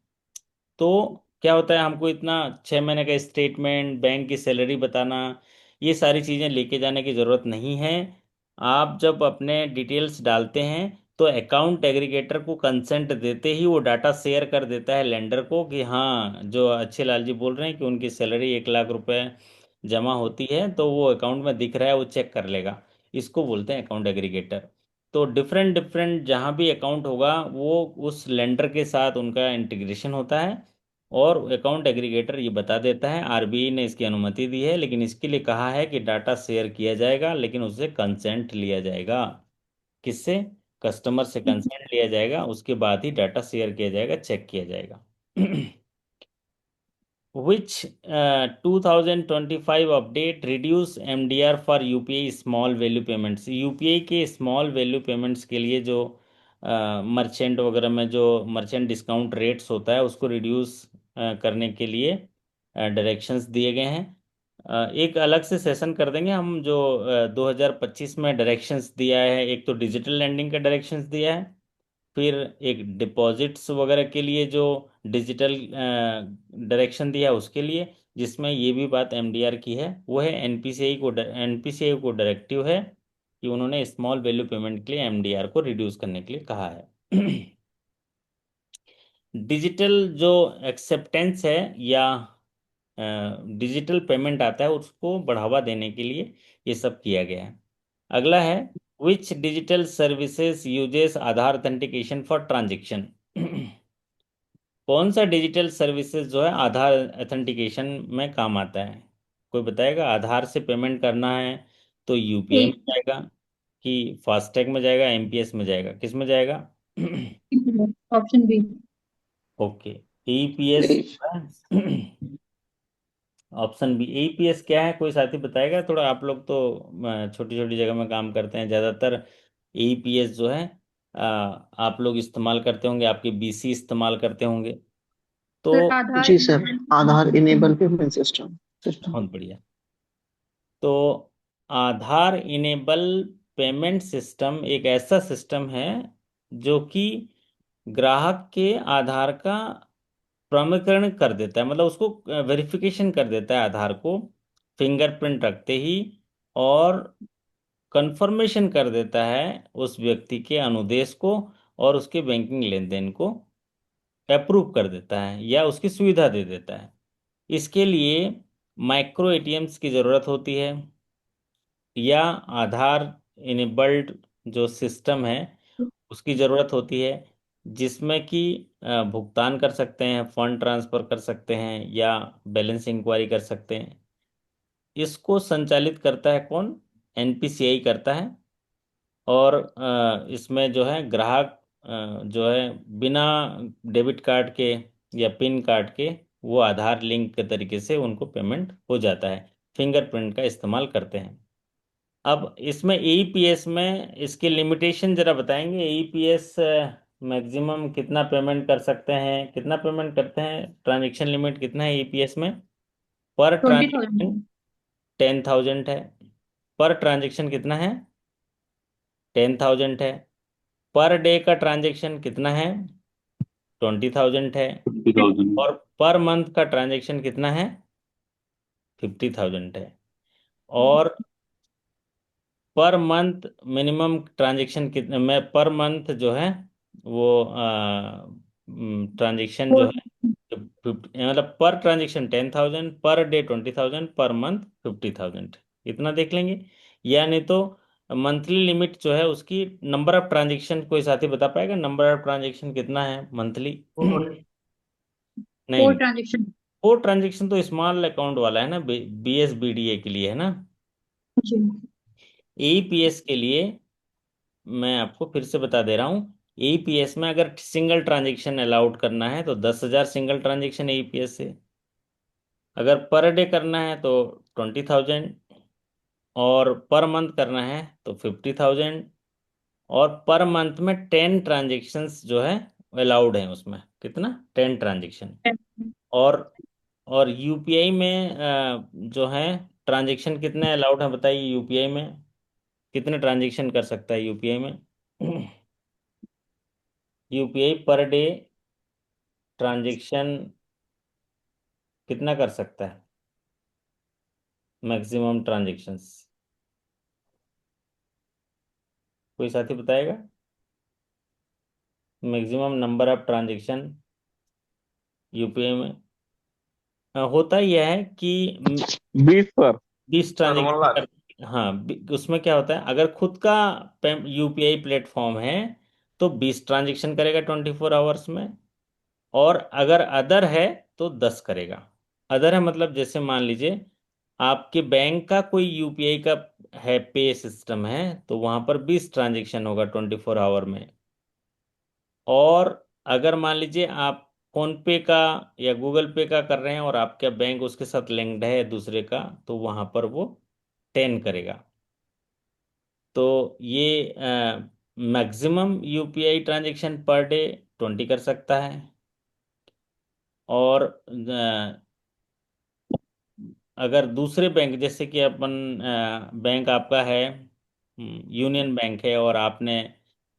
S1: तो क्या होता है, हमको इतना 6 महीने का स्टेटमेंट, बैंक की सैलरी बताना, ये सारी चीज़ें लेके जाने की ज़रूरत नहीं है। आप जब अपने डिटेल्स डालते हैं तो अकाउंट एग्रीगेटर को कंसेंट देते ही वो डाटा शेयर कर देता है लेंडर को कि हाँ, जो अच्छे लाल जी बोल रहे हैं कि उनकी सैलरी 1 लाख रुपए जमा होती है, तो वो अकाउंट में दिख रहा है, वो चेक कर लेगा। इसको बोलते हैं अकाउंट एग्रीगेटर। तो डिफरेंट डिफरेंट जहाँ भी अकाउंट होगा वो उस लेंडर के साथ उनका इंटीग्रेशन होता है और अकाउंट एग्रीगेटर ये बता देता है। आरबीआई ने इसकी अनुमति दी है, लेकिन इसके लिए कहा है कि डाटा शेयर किया जाएगा, लेकिन उससे कंसेंट लिया जाएगा। किससे? कस्टमर से कंसेंट लिया जाएगा, उसके बाद ही डाटा शेयर किया जाएगा, चेक किया जाएगा। Which 2025 update reduce MDR for UPI small value payments? UPI के स्मॉल वैल्यू पेमेंट्स के लिए जो मर्चेंट वगैरह में जो मर्चेंट डिस्काउंट रेट्स होता है उसको रिड्यूस करने के लिए डायरेक्शंस दिए गए हैं। एक अलग से सेशन कर देंगे हम, जो 2025 में डायरेक्शंस दिया है। एक तो डिजिटल लैंडिंग का डायरेक्शंस दिया है, फिर एक डिपॉजिट्स वगैरह के लिए जो डिजिटल डायरेक्शन दिया है उसके लिए, जिसमें ये भी बात एमडीआर की है। वो है एनपीसीआई को डायरेक्टिव है कि उन्होंने स्मॉल वैल्यू पेमेंट के लिए एमडीआर को रिड्यूस करने के लिए कहा है। डिजिटल जो एक्सेप्टेंस है या डिजिटल पेमेंट आता है उसको बढ़ावा देने के लिए ये सब किया गया है। अगला है which digital services uses Aadhaar authentication for transaction. कौन सा डिजिटल सर्विसेज जो है आधार ऑथेंटिकेशन में काम आता है? कोई बताएगा? आधार से पेमेंट करना है तो यूपीआई में
S6: एक
S1: जाएगा कि फास्टैग में जाएगा, एमपीएस में जाएगा, किस में जाएगा?
S6: Option B.
S1: Okay, EPS. Option B AEPS क्या है? कोई साथी बताएगा थोड़ा? आप लोग तो छोटी छोटी जगह में काम करते हैं, ज़्यादातर एईपीएस जो है आप लोग इस्तेमाल करते होंगे, आपके बीसी इस्तेमाल करते होंगे।
S6: सर
S1: तो
S6: आधार
S2: जी सर, आधार इनेबल पेमेंट सिस्टम सिस्टम।
S1: बहुत बढ़िया। तो आधार इनेबल पेमेंट सिस्टम एक ऐसा सिस्टम है जो कि ग्राहक के आधार का प्रमाणीकरण कर देता है, मतलब उसको वेरिफिकेशन कर देता है आधार को फिंगरप्रिंट रखते ही, और कंफर्मेशन कर देता है उस व्यक्ति के अनुदेश को और उसके बैंकिंग लेन देन को अप्रूव कर देता है या उसकी सुविधा दे देता है। इसके लिए माइक्रो एटीएम्स की ज़रूरत होती है या आधार इनेबल्ड जो सिस्टम है उसकी ज़रूरत होती है, जिसमें कि भुगतान कर सकते हैं, फंड ट्रांसफ़र कर सकते हैं या बैलेंस इंक्वायरी कर सकते हैं। इसको संचालित करता है कौन? एनपीसीआई करता है। और इसमें जो है ग्राहक जो है बिना डेबिट कार्ड के या पिन कार्ड के वो आधार लिंक के तरीके से उनको पेमेंट हो जाता है, फिंगरप्रिंट का इस्तेमाल करते हैं। अब इसमें एईपीएस में इसकी लिमिटेशन जरा बताएंगे। एईपीएस मैक्सिमम कितना पेमेंट कर सकते हैं, कितना पेमेंट करते हैं, ट्रांजैक्शन लिमिट कितना है एईपीएस में? पर
S6: 20,000।
S1: ट्रांजैक्शन 10,000 है। पर ट्रांजैक्शन कितना है? 10,000 है। पर डे का ट्रांजैक्शन कितना है? 20,000 है।
S3: 50,000
S1: और पर मंथ का ट्रांजैक्शन कितना है? 50,000 है। और पर मंथ मिनिमम ट्रांजेक्शन कितने में, पर मंथ जो है वो ट्रांजेक्शन जो है 50, मतलब per transaction 10,000, per day 20,000, per month 50,000, इतना देख लेंगे। या नहीं तो मंथली लिमिट जो है उसकी, नंबर ऑफ ट्रांजेक्शन कोई साथी बता पाएगा नंबर ऑफ ट्रांजेक्शन कितना है मंथली?
S5: और
S6: फोर
S1: नहीं,
S6: ट्रांजेक्शन।
S1: वो ट्रांजेक्शन तो स्मॉल अकाउंट वाला है ना, BSBDA के लिए है ना।
S6: जी।
S1: AEPS के लिए मैं आपको फिर से बता दे रहा हूँ, AEPS में अगर सिंगल ट्रांजेक्शन अलाउड करना है तो 10,000 सिंगल ट्रांजेक्शन AEPS से, अगर पर डे करना है तो 20,000, और पर मंथ करना है तो 50,000, और पर मंथ में 10 ट्रांजेक्शन्स जो है अलाउड है उसमें, कितना, 10 ट्रांजेक्शन। और UPI में जो है ट्रांजेक्शन कितने अलाउड है बताइए, यूपीआई में कितने ट्रांजेक्शन कर सकता है यूपीआई में? यूपीआई पर डे ट्रांजेक्शन कितना कर सकता है, मैक्सिमम ट्रांजेक्शन्स, कोई साथी बताएगा? Maximum number of transaction UPI में होता यह है कि
S7: 20 सर।
S1: 20
S7: सर 1 लाख।
S1: ट्रांजेक्शन। हाँ, उसमें क्या होता है, अगर खुद का यूपीआई प्लेटफॉर्म है तो 20 ट्रांजेक्शन करेगा 24 आवर्स में, और अगर अदर है तो 10 करेगा। अदर है मतलब जैसे मान लीजिए आपके बैंक का कोई यूपीआई का है, पे सिस्टम है, तो वहां पर 20 ट्रांजेक्शन होगा 24 आवर में। और अगर मान लीजिए आप फोन पे का या गूगल पे का कर रहे हैं और आपका बैंक उसके साथ लिंक्ड है दूसरे का, तो वहां पर वो 10 करेगा। तो ये maximum UPI transaction per day 20 कर सकता है। और अगर दूसरे बैंक, जैसे कि अपन बैंक आपका है, यूनियन बैंक है, और आपने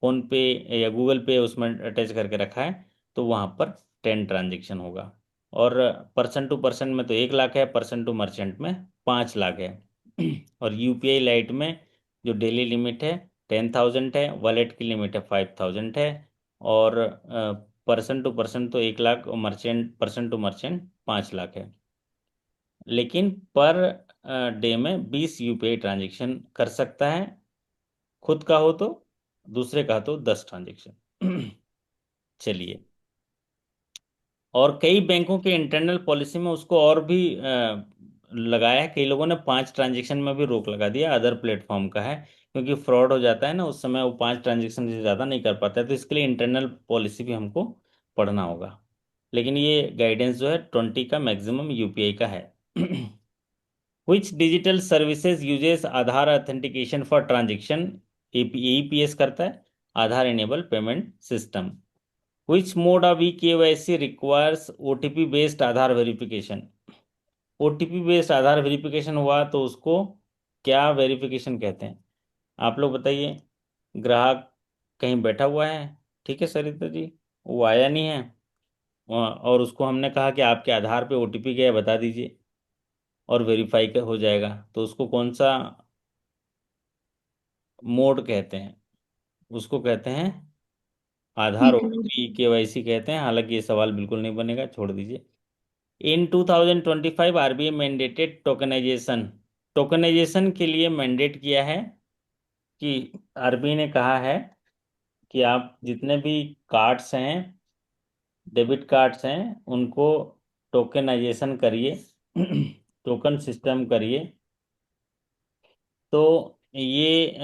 S1: फोन पे या गूगल पे उसमें अटैच करके रखा है, तो वहाँ पर 10 ट्रांजेक्शन होगा। और पर्सन टू पर्सन में तो 1 लाख है, पर्सन टू मर्चेंट में 5 लाख है। और यूपीआई लाइट में जो डेली लिमिट है 10,000 है, वॉलेट की लिमिट है 5,000 है, और पर्सन टू पर्सन तो 1 लाख, और merchant, person to merchant 5 lakh है। लेकिन पर डे में 20 यूपीआई ट्रांजेक्शन कर सकता है, खुद का हो तो, दूसरे का तो 10 ट्रांजेक्शन। चलिए, और कई बैंकों के इंटरनल पॉलिसी में उसको और भी लगाया है, कई लोगों ने 5 ट्रांजेक्शन में भी रोक लगा दिया, अदर प्लेटफॉर्म का है, क्योंकि फ्रॉड हो जाता है ना उस समय, वो 5 ट्रांजेक्शन से ज़्यादा नहीं कर पाता है, तो इसके लिए इंटरनल पॉलिसी भी हमको पढ़ना होगा। लेकिन ये गाइडेंस जो है 20 का मैक्सिमम यूपीआई का है। Which digital services uses Aadhaar authentication for transaction? APS करता है, Aadhaar enable payment system. Which mode of eKYC requires OTP based Aadhaar verification? OTP based Aadhaar verification हुआ तो उसको क्या वेरिफिकेशन कहते हैं, आप लोग बताइए। ग्राहक कहीं बैठा हुआ है, ठीक है सरिता जी, वो आया नहीं है, और उसको हमने कहा कि आपके आधार पे OTP गया है, बता दीजिए, और वेरीफाई का हो जाएगा, तो उसको कौन सा मोड कहते हैं? उसको कहते हैं आधार OTP केवाईसी कहते हैं। हालांकि ये सवाल बिल्कुल नहीं बनेगा, छोड़ दीजिए। इन 2025 आरबीआई मैंडेटेड टोकनाइजेशन, टोकनाइजेशन के लिए मैंडेट किया है कि आरबीआई ने कहा है कि आप जितने भी कार्ड्स हैं, डेबिट कार्ड्स हैं, उनको टोकनाइजेशन करिए, टोकन सिस्टम करिए। तो ये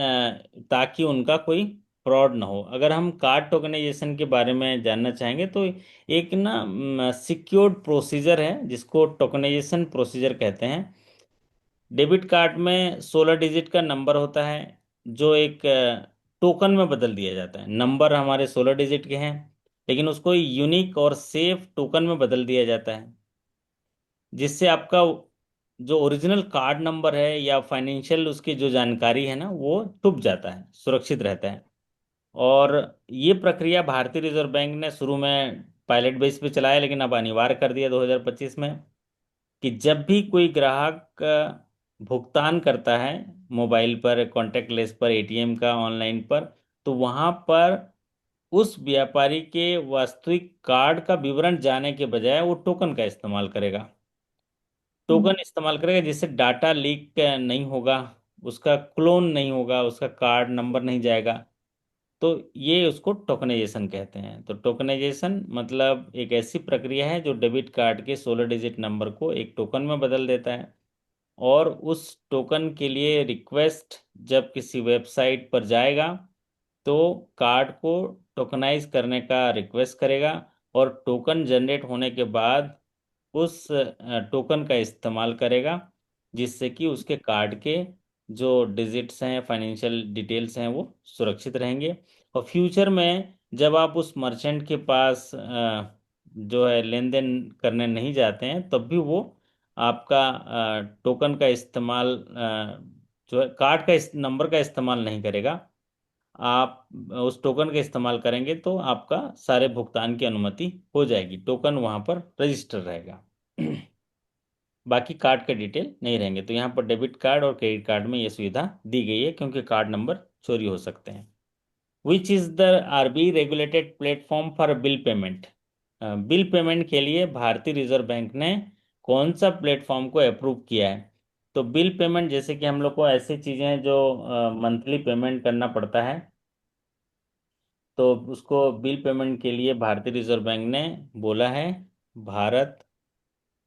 S1: ताकि उनका कोई फ्रॉड ना हो। अगर हम कार्ड टोकनाइजेशन के बारे में जानना चाहेंगे तो एक ना सिक्योर्ड प्रोसीजर है जिसको टोकनाइजेशन प्रोसीजर कहते हैं। डेबिट कार्ड में 16 डिजिट का नंबर होता है जो एक टोकन में बदल दिया जाता है। नंबर हमारे 16 डिजिट के हैं, लेकिन उसको यूनिक और सेफ टोकन में बदल दिया जाता है, जिससे आपका जो ओरिजिनल कार्ड नंबर है या फाइनेंशियल उसकी जो जानकारी है ना, वो छुप जाता है, सुरक्षित रहता है। और ये प्रक्रिया भारतीय रिजर्व बैंक ने शुरू में पायलट बेस पे चलाया, लेकिन अब अनिवार्य कर दिया 2025 में, कि जब भी कोई ग्राहक भुगतान करता है मोबाइल पर, कॉन्टेक्टलेस पर, एटीएम का ऑनलाइन पर, तो वहां पर उस व्यापारी के वास्तविक कार्ड का विवरण जाने के बजाय वो टोकन का इस्तेमाल करेगा। टोकन इस्तेमाल करेगा जिससे डाटा लीक नहीं होगा, उसका क्लोन नहीं होगा, उसका कार्ड नंबर नहीं जाएगा। तो ये उसको टोकनाइजेशन कहते हैं। तो टोकनाइजेशन मतलब एक ऐसी प्रक्रिया है जो डेबिट कार्ड के 16 डिजिट नंबर को एक टोकन में बदल देता है, और उस टोकन के लिए रिक्वेस्ट जब किसी वेबसाइट पर जाएगा तो कार्ड को टोकनाइज करने का रिक्वेस्ट करेगा, और टोकन जनरेट होने के बाद उस टोकन का इस्तेमाल करेगा, जिससे कि उसके कार्ड के जो डिजिट्स हैं, फाइनेंशियल डिटेल्स हैं, वो सुरक्षित रहेंगे। और फ्यूचर में जब आप उस मर्चेंट के पास जो है लेन देन करने नहीं जाते हैं, तब भी वो आपका टोकन का इस्तेमाल जो है कार्ड का इस नंबर का इस्तेमाल नहीं करेगा। आप उस टोकन का इस्तेमाल करेंगे तो आपका सारे भुगतान की अनुमति हो जाएगी, टोकन वहां पर रजिस्टर रहेगा। बाकी कार्ड के डिटेल नहीं रहेंगे। तो यहाँ पर डेबिट कार्ड और क्रेडिट कार्ड में ये सुविधा दी गई है, क्योंकि कार्ड नंबर चोरी हो सकते हैं। Which is the RBI regulated platform for bill payment? Bill payment के लिए भारतीय रिजर्व बैंक ने कौन सा प्लेटफॉर्म को अप्रूव किया है? तो बिल पेमेंट, जैसे कि हम लोग को ऐसी चीजें हैं जो मंथली पेमेंट करना पड़ता है, तो उसको बिल पेमेंट के लिए भारतीय रिजर्व बैंक ने बोला है Bharat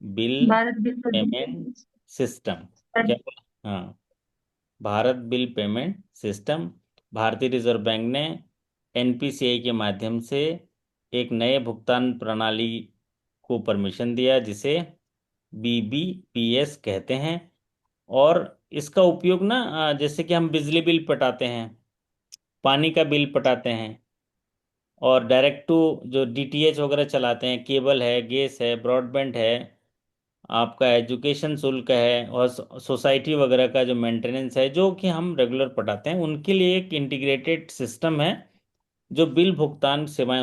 S1: bill
S6: Bharat bill
S1: payment system. क्या बोला? हाँ, भारत बिल पेमेंट सिस्टम। भारतीय रिजर्व बैंक ने एनपीसीआई के माध्यम से एक नए भुगतान प्रणाली को परमिशन दिया, जिसे बीबीपीएस कहते हैं। और इसका उपयोग ना जैसे कि हम बिजली बिल पटाते हैं, पानी का बिल पटाते हैं, और डायरेक्ट टू जो डीटीएच वगैरह चलाते हैं, केबल है, गैस है, ब्रॉडबैंड है, आपका एजुकेशन शुल्क है, और सोसाइटी वगैरह का जो मेंटेनेंस है, जो कि हम रेगुलर पटाते हैं, उनके लिए एक इंटीग्रेटेड सिस्टम है जो बिल भुगतान सेवाएं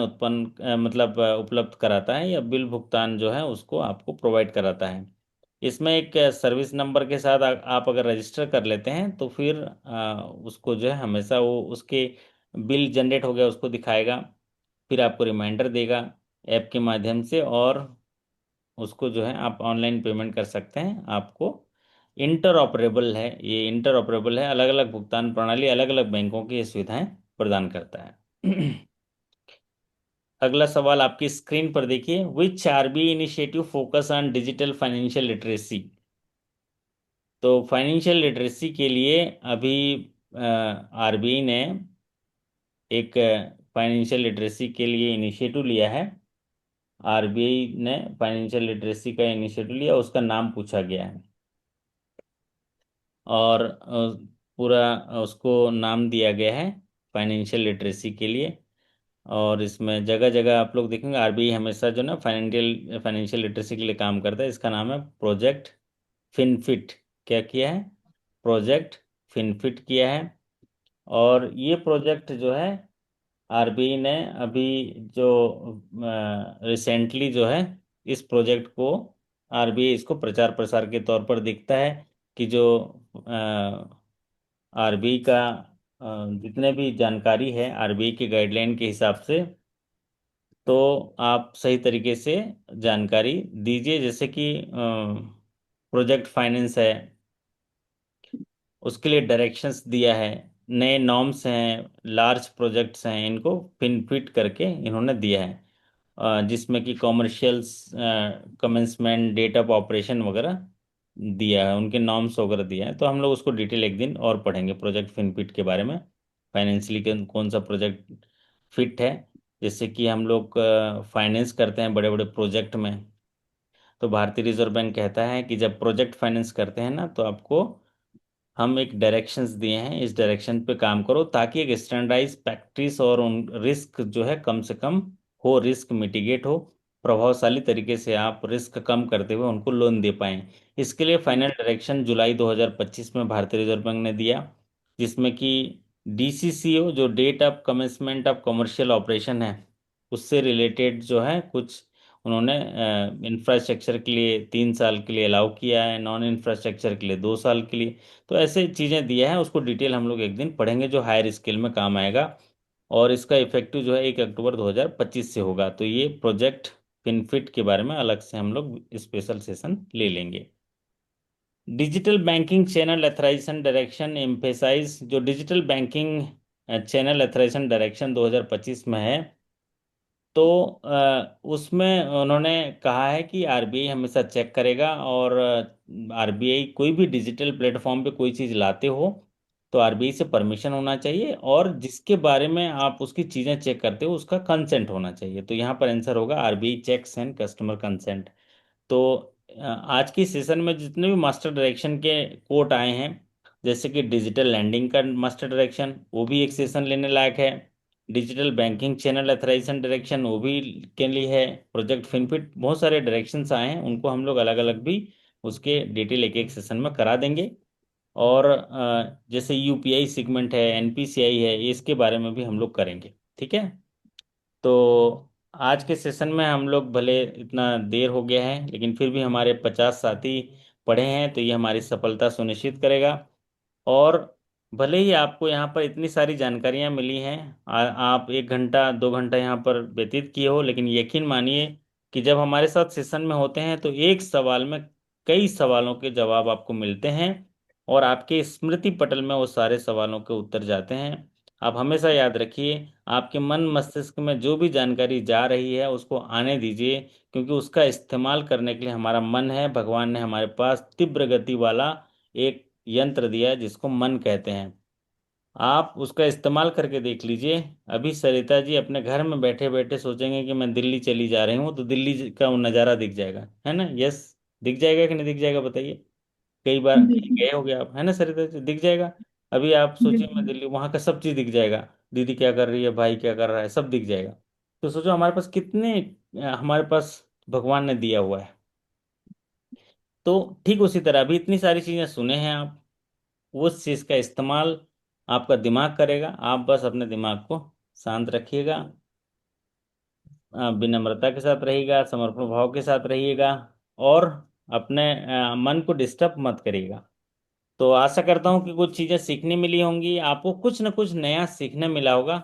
S1: मतलब उपलब्ध कराता है, या बिल भुगतान जो है उसको आपको प्रोवाइड कराता है। इसमें एक सर्विस नंबर के साथ आप अगर रजिस्टर कर लेते हैं तो फिर उसको जो है हमेशा वो उसके बिल जनरेट हो गया उसको दिखाएगा, फिर आपको रिमाइंडर देगा ऐप के माध्यम से, और उसको जो है आप ऑनलाइन पेमेंट कर सकते हैं। आपको इंटर ऑपरेबल है, ये इंटर ऑपरेबल है, अलग अलग भुगतान प्रणाली अलग अलग बैंकों की ये सुविधाएं प्रदान करता है। अगला सवाल आपकी स्क्रीन पर देखिए, which RBI initiative focus on digital financial literacy? तो फाइनेंशियल लिटरेसी के लिए अभी आरबीआई ने एक फाइनेंशियल लिटरेसी के लिए इनिशिएटिव लिया है। आरबीआई ने फाइनेंशियल लिटरेसी का इनिशिएटिव लिया, उसका नाम पूछा गया है, और पूरा उसको नाम दिया गया है फाइनेंशियल लिटरेसी के लिए। और इसमें जगह जगह आप लोग देखेंगे आरबीआई हमेशा जो ना फाइनेंशियल फाइनेंशियल लिटरेसी के लिए काम करता है। इसका नाम है प्रोजेक्ट फिनफिट। क्या किया है? प्रोजेक्ट फिनफिट किया है। और ये प्रोजेक्ट जो है आरबीआई ने अभी जो रिसेंटली जो है इस प्रोजेक्ट को आरबीआई इसको प्रचार प्रसार के तौर पर देखता है कि जो आरबीआई का जितने भी जानकारी है आरबीआई के गाइडलाइन के हिसाब से, तो आप सही तरीके से जानकारी दीजिए। जैसे कि प्रोजेक्ट फाइनेंस है, उसके लिए डायरेक्शंस दिया है, नए नॉर्म्स हैं, लार्ज प्रोजेक्ट्स हैं, इनको फिट करके इन्होंने दिया है, जिसमें कि commercials commencement, date of operation वगैरह दिया है, उनके नॉर्म्स वगैरह दिया है। तो हम लोग उसको डिटेल एक दिन और पढ़ेंगे प्रोजेक्ट फिनफिट के बारे में, फाइनेंशियली कौन सा प्रोजेक्ट फिट है। जैसे कि हम लोग फाइनेंस करते हैं बड़े बड़े प्रोजेक्ट में, तो भारतीय रिजर्व बैंक कहता है कि जब प्रोजेक्ट फाइनेंस करते हैं ना, तो आपको हम एक डायरेक्शंस दिए हैं, इस डायरेक्शन पे काम करो, ताकि एक स्टैंडर्डाइज प्रैक्टिस और उन रिस्क जो है कम से कम हो, रिस्क मिटिगेट हो, प्रभावशाली तरीके से आप रिस्क कम करते हुए उनको लोन दे पाएं। इसके लिए फाइनल डायरेक्शन जुलाई 2025 में भारतीय रिजर्व बैंक ने दिया, जिसमें कि डीसीसीओ जो date of commencement of commercial operation है, उससे रिलेटेड जो है कुछ उन्होंने इंफ्रास्ट्रक्चर के लिए 3 साल के लिए अलाउ किया है, नॉन इंफ्रास्ट्रक्चर के लिए 2 साल के लिए। तो ऐसे चीज़ें दिया है, उसको डिटेल हम लोग एक दिन पढ़ेंगे, जो हायर स्केल में काम आएगा। और इसका इफेक्टिव जो है 1 अक्टूबर 2025 से होगा। तो ये प्रोजेक्ट फिनफिट के बारे में अलग से हम लोग स्पेशल सेशन ले लेंगे। Digital banking channel authorization direction emphasize, जो digital banking channel authorization direction 2025 में है, तो उसमें उन्होंने कहा है कि आरबीआई हमेशा चेक करेगा, और आरबीआई कोई भी डिजिटल प्लेटफॉर्म पे कोई चीज़ लाते हो तो आरबीआई से परमिशन होना चाहिए, और जिसके बारे में आप उसकी चीज़ें चेक करते हो उसका कंसेंट होना चाहिए। तो यहाँ पर आंसर होगा RBI checks and customer consent. तो आज की सेशन में जितने भी मास्टर डायरेक्शन के कोट आए हैं, जैसे कि डिजिटल लैंडिंग का मास्टर डायरेक्शन, वो भी एक सेशन लेने लायक है। Digital banking channel authorization direction, वो भी के लिए है। प्रोजेक्ट फिनफिट, बहुत सारे डायरेक्शंस आए हैं, उनको हम लोग अलग अलग भी उसके डिटेल एक एक सेशन में करा देंगे। और जैसे यूपीआई सेगमेंट है, एनपीसीआई है, इसके बारे में भी हम लोग करेंगे। ठीक है। तो आज के सेशन में हम लोग, भले इतना देर हो गया है लेकिन फिर भी हमारे 50 साथी पढ़े हैं, तो ये हमारी सफलता सुनिश्चित करेगा। और भले ही आपको यहाँ पर इतनी सारी जानकारियाँ मिली हैं, आप 1 घंटा 2 घंटा यहाँ पर व्यतीत किए हो, लेकिन यकीन मानिए कि जब हमारे साथ सेशन में होते हैं तो एक सवाल में कई सवालों के जवाब आपको मिलते हैं, और आपके स्मृति पटल में वो सारे सवालों के उत्तर जाते हैं। आप हमेशा याद रखिए, आपके मन मस्तिष्क में जो भी जानकारी जा रही है उसको आने दीजिए, क्योंकि उसका इस्तेमाल करने के लिए हमारा मन है। भगवान ने हमारे पास तीव्र गति वाला एक यंत्र दिया है जिसको मन कहते हैं। आप उसका इस्तेमाल करके देख लीजिए। अभी सरिता जी अपने घर में बैठे बैठे सोचेंगे कि मैं दिल्ली चली जा रही हूँ, तो दिल्ली का वो नज़ारा दिख जाएगा, है ना? यस, दिख जाएगा कि नहीं दिख जाएगा बताइए? कई बार
S6: बिल्कुल
S1: गए हो गए आप, है ना सरिता जी? दिख जाएगा। अभी आप सोचिए मैं
S6: बिल्कुल।
S1: दिल्ली, वहाँ का सब चीज़ दिख जाएगा। दीदी क्या कर रही है, भाई क्या कर रहा है, सब दिख जाएगा। तो सोचो हमारे पास कितने हमारे पास भगवान ने दिया हुआ है। तो ठीक उसी तरह अभी इतनी सारी चीज़ें सुने हैं आप, उस चीज का इस्तेमाल आपका दिमाग करेगा। आप बस अपने दिमाग को शांत रखिएगा, विनम्रता के साथ रहिएगा, समर्पण भाव के साथ रहिएगा, और अपने मन को डिस्टर्ब मत करिएगा। तो आशा करता हूँ कि कुछ चीजें सीखने मिली होंगी, आपको कुछ न कुछ नया सीखने मिला होगा।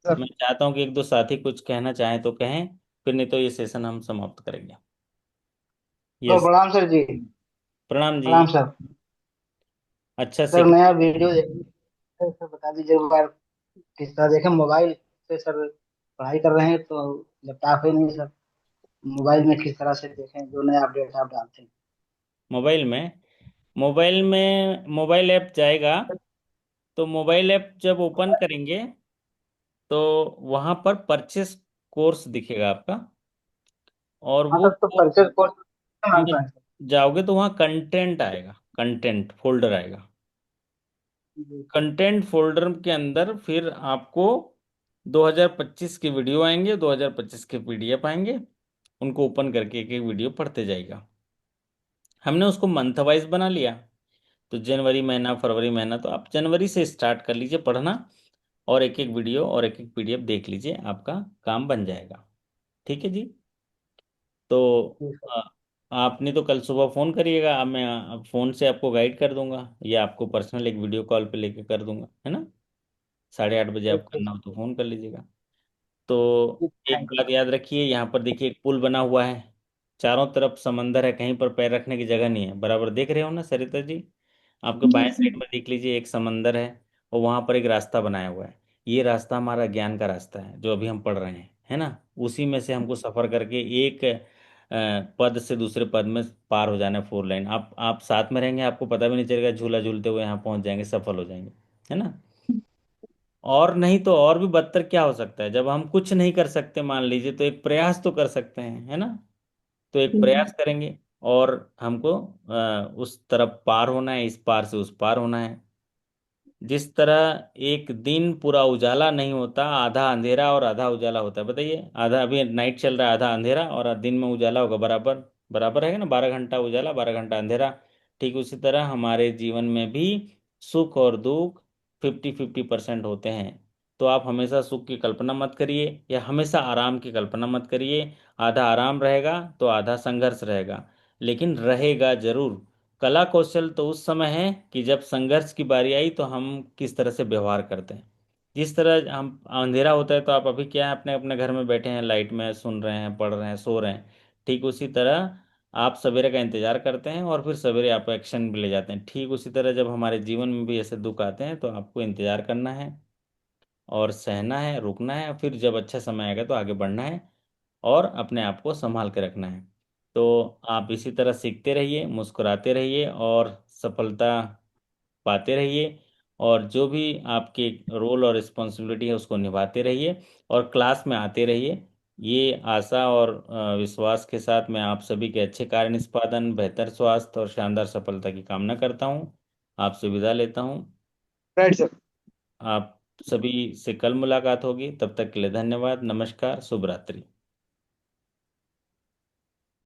S4: सर।
S1: मैं चाहता हूँ कि एक दो साथी कुछ कहना चाहें तो कहें, फिर नहीं तो ये सेशन हम समाप्त करेंगे।
S8: तो
S1: यस।
S8: प्रणाम सर जी।
S1: प्रणाम जी।
S8: प्रणाम सर।
S1: अच्छा
S8: सर
S1: सीख।
S8: नया वीडियो देखिए, सर बता दीजिए एक बार किस तरह देखें। मोबाइल से सर पढ़ाई कर रहे हैं तो लैपटॉप है नहीं सर। मोबाइल में किस तरह से देखें जो नया अपडेट आप डालते हैं।
S1: मोबाइल में मोबाइल ऐप जाएगा, तो मोबाइल ऐप जब ओपन करेंगे तो वहां पर परचेस कोर्स दिखेगा आपका, और
S8: हाँ
S1: वो
S8: सर, तो परचेज कोर्स
S1: में
S8: मांगता है सर।
S1: जाओगे तो वहाँ कंटेंट आएगा, कंटेंट फोल्डर आएगा।
S8: जी।
S1: कंटेंट फोल्डर के अंदर फिर आपको 2025 के वीडियो आएंगे, 2025 के पीडीएफ आएंगे। उनको ओपन करके एक एक वीडियो पढ़ते जाएगा। हमने उसको मंथ वाइज बना लिया, तो जनवरी महीना, फरवरी महीना, तो आप जनवरी से स्टार्ट कर लीजिए पढ़ना, और एक एक वीडियो और एक एक पीडीएफ देख लीजिए, आपका काम बन जाएगा। ठीक है जी। तो
S8: जी सर।
S1: अ, आपने तो कल सुबह फ़ोन करिएगा, अब मैं फ़ोन से आपको गाइड कर दूंगा, या आपको पर्सनल एक वीडियो कॉल पे लेके कर दूंगा, है ना? 8:30 बजे आप
S8: ठीक ठीक।
S1: करना हो तो फ़ोन कर लीजिएगा। तो एक
S8: थैंक यू।
S1: बात याद रखिए, यहाँ पर देखिए एक पुल बना हुआ है, चारों तरफ समंदर है, कहीं पर पैर रखने की जगह नहीं है। बराबर देख रहे हो ना सरिता जी? आपके
S6: जी
S1: बाएं
S6: सर।
S1: साइड में देख लीजिए एक समंदर है, और वहां पर एक रास्ता बनाया हुआ है। ये रास्ता हमारा ज्ञान का रास्ता है, जो अभी हम पढ़ रहे हैं, है ना? उसी में से हमको सफर करके एक पद से दूसरे पद में पार हो जाना है। 4 लाइन, आप साथ में रहेंगे, आपको पता भी नहीं चलेगा, झूला झूलते हुए यहाँ पहुंच जाएंगे, सफल हो जाएंगे, है ना? और नहीं तो और भी बदतर क्या हो सकता है, जब हम कुछ नहीं कर सकते मान लीजिए, तो एक प्रयास तो कर सकते हैं, है ना? तो एक
S6: बिल्कुल
S1: प्रयास करेंगे, और हमको उस तरफ पार होना है, इस पार से उस पार होना है। जिस तरह एक दिन पूरा उजाला नहीं होता, आधा अंधेरा और आधा उजाला होता है, बताइए, आधा अभी नाइट चल रहा है, आधा अंधेरा, और दिन में उजाला होगा, बराबर बराबर है ना? 12 घंटा उजाला, 12 घंटा अंधेरा। ठीक उसी तरह हमारे जीवन में भी सुख और दुख 50-50% होते हैं। तो आप हमेशा सुख की कल्पना मत करिए, या हमेशा आराम की कल्पना मत करिए। आधा आराम रहेगा तो आधा संघर्ष रहेगा, लेकिन रहेगा जरूर। कला कौशल तो उस समय है कि जब संघर्ष की बारी आई तो हम किस तरह से व्यवहार करते हैं। जिस तरह हम अंधेरा होता है तो आप अभी क्या है, अपने अपने घर में बैठे हैं, लाइट में सुन रहे हैं, पढ़ रहे हैं, सो रहे हैं। ठीक उसी तरह आप सवेरे का इंतजार करते हैं और फिर सवेरे आप एक्शन भी ले जाते हैं। ठीक उसी तरह जब हमारे जीवन में भी ऐसे दुख आते हैं तो आपको इंतजार करना है और सहना है, रुकना है, फिर जब अच्छा समय आएगा तो आगे बढ़ना है और अपने आप को संभाल के रखना है। तो आप इसी तरह सीखते रहिए, मुस्कुराते रहिए और सफलता पाते रहिए, और जो भी आपके रोल और रिस्पॉन्सिबिलिटी है उसको निभाते रहिए और क्लास में आते रहिए। ये आशा और विश्वास के साथ मैं आप सभी के अच्छे कार्य निष्पादन, बेहतर स्वास्थ्य और शानदार सफलता की कामना करता हूँ। आपसे विदा लेता हूँ।
S4: Right sir.
S1: आप सभी से कल मुलाकात होगी, तब तक के लिए धन्यवाद, नमस्कार, शुभ रात्रि।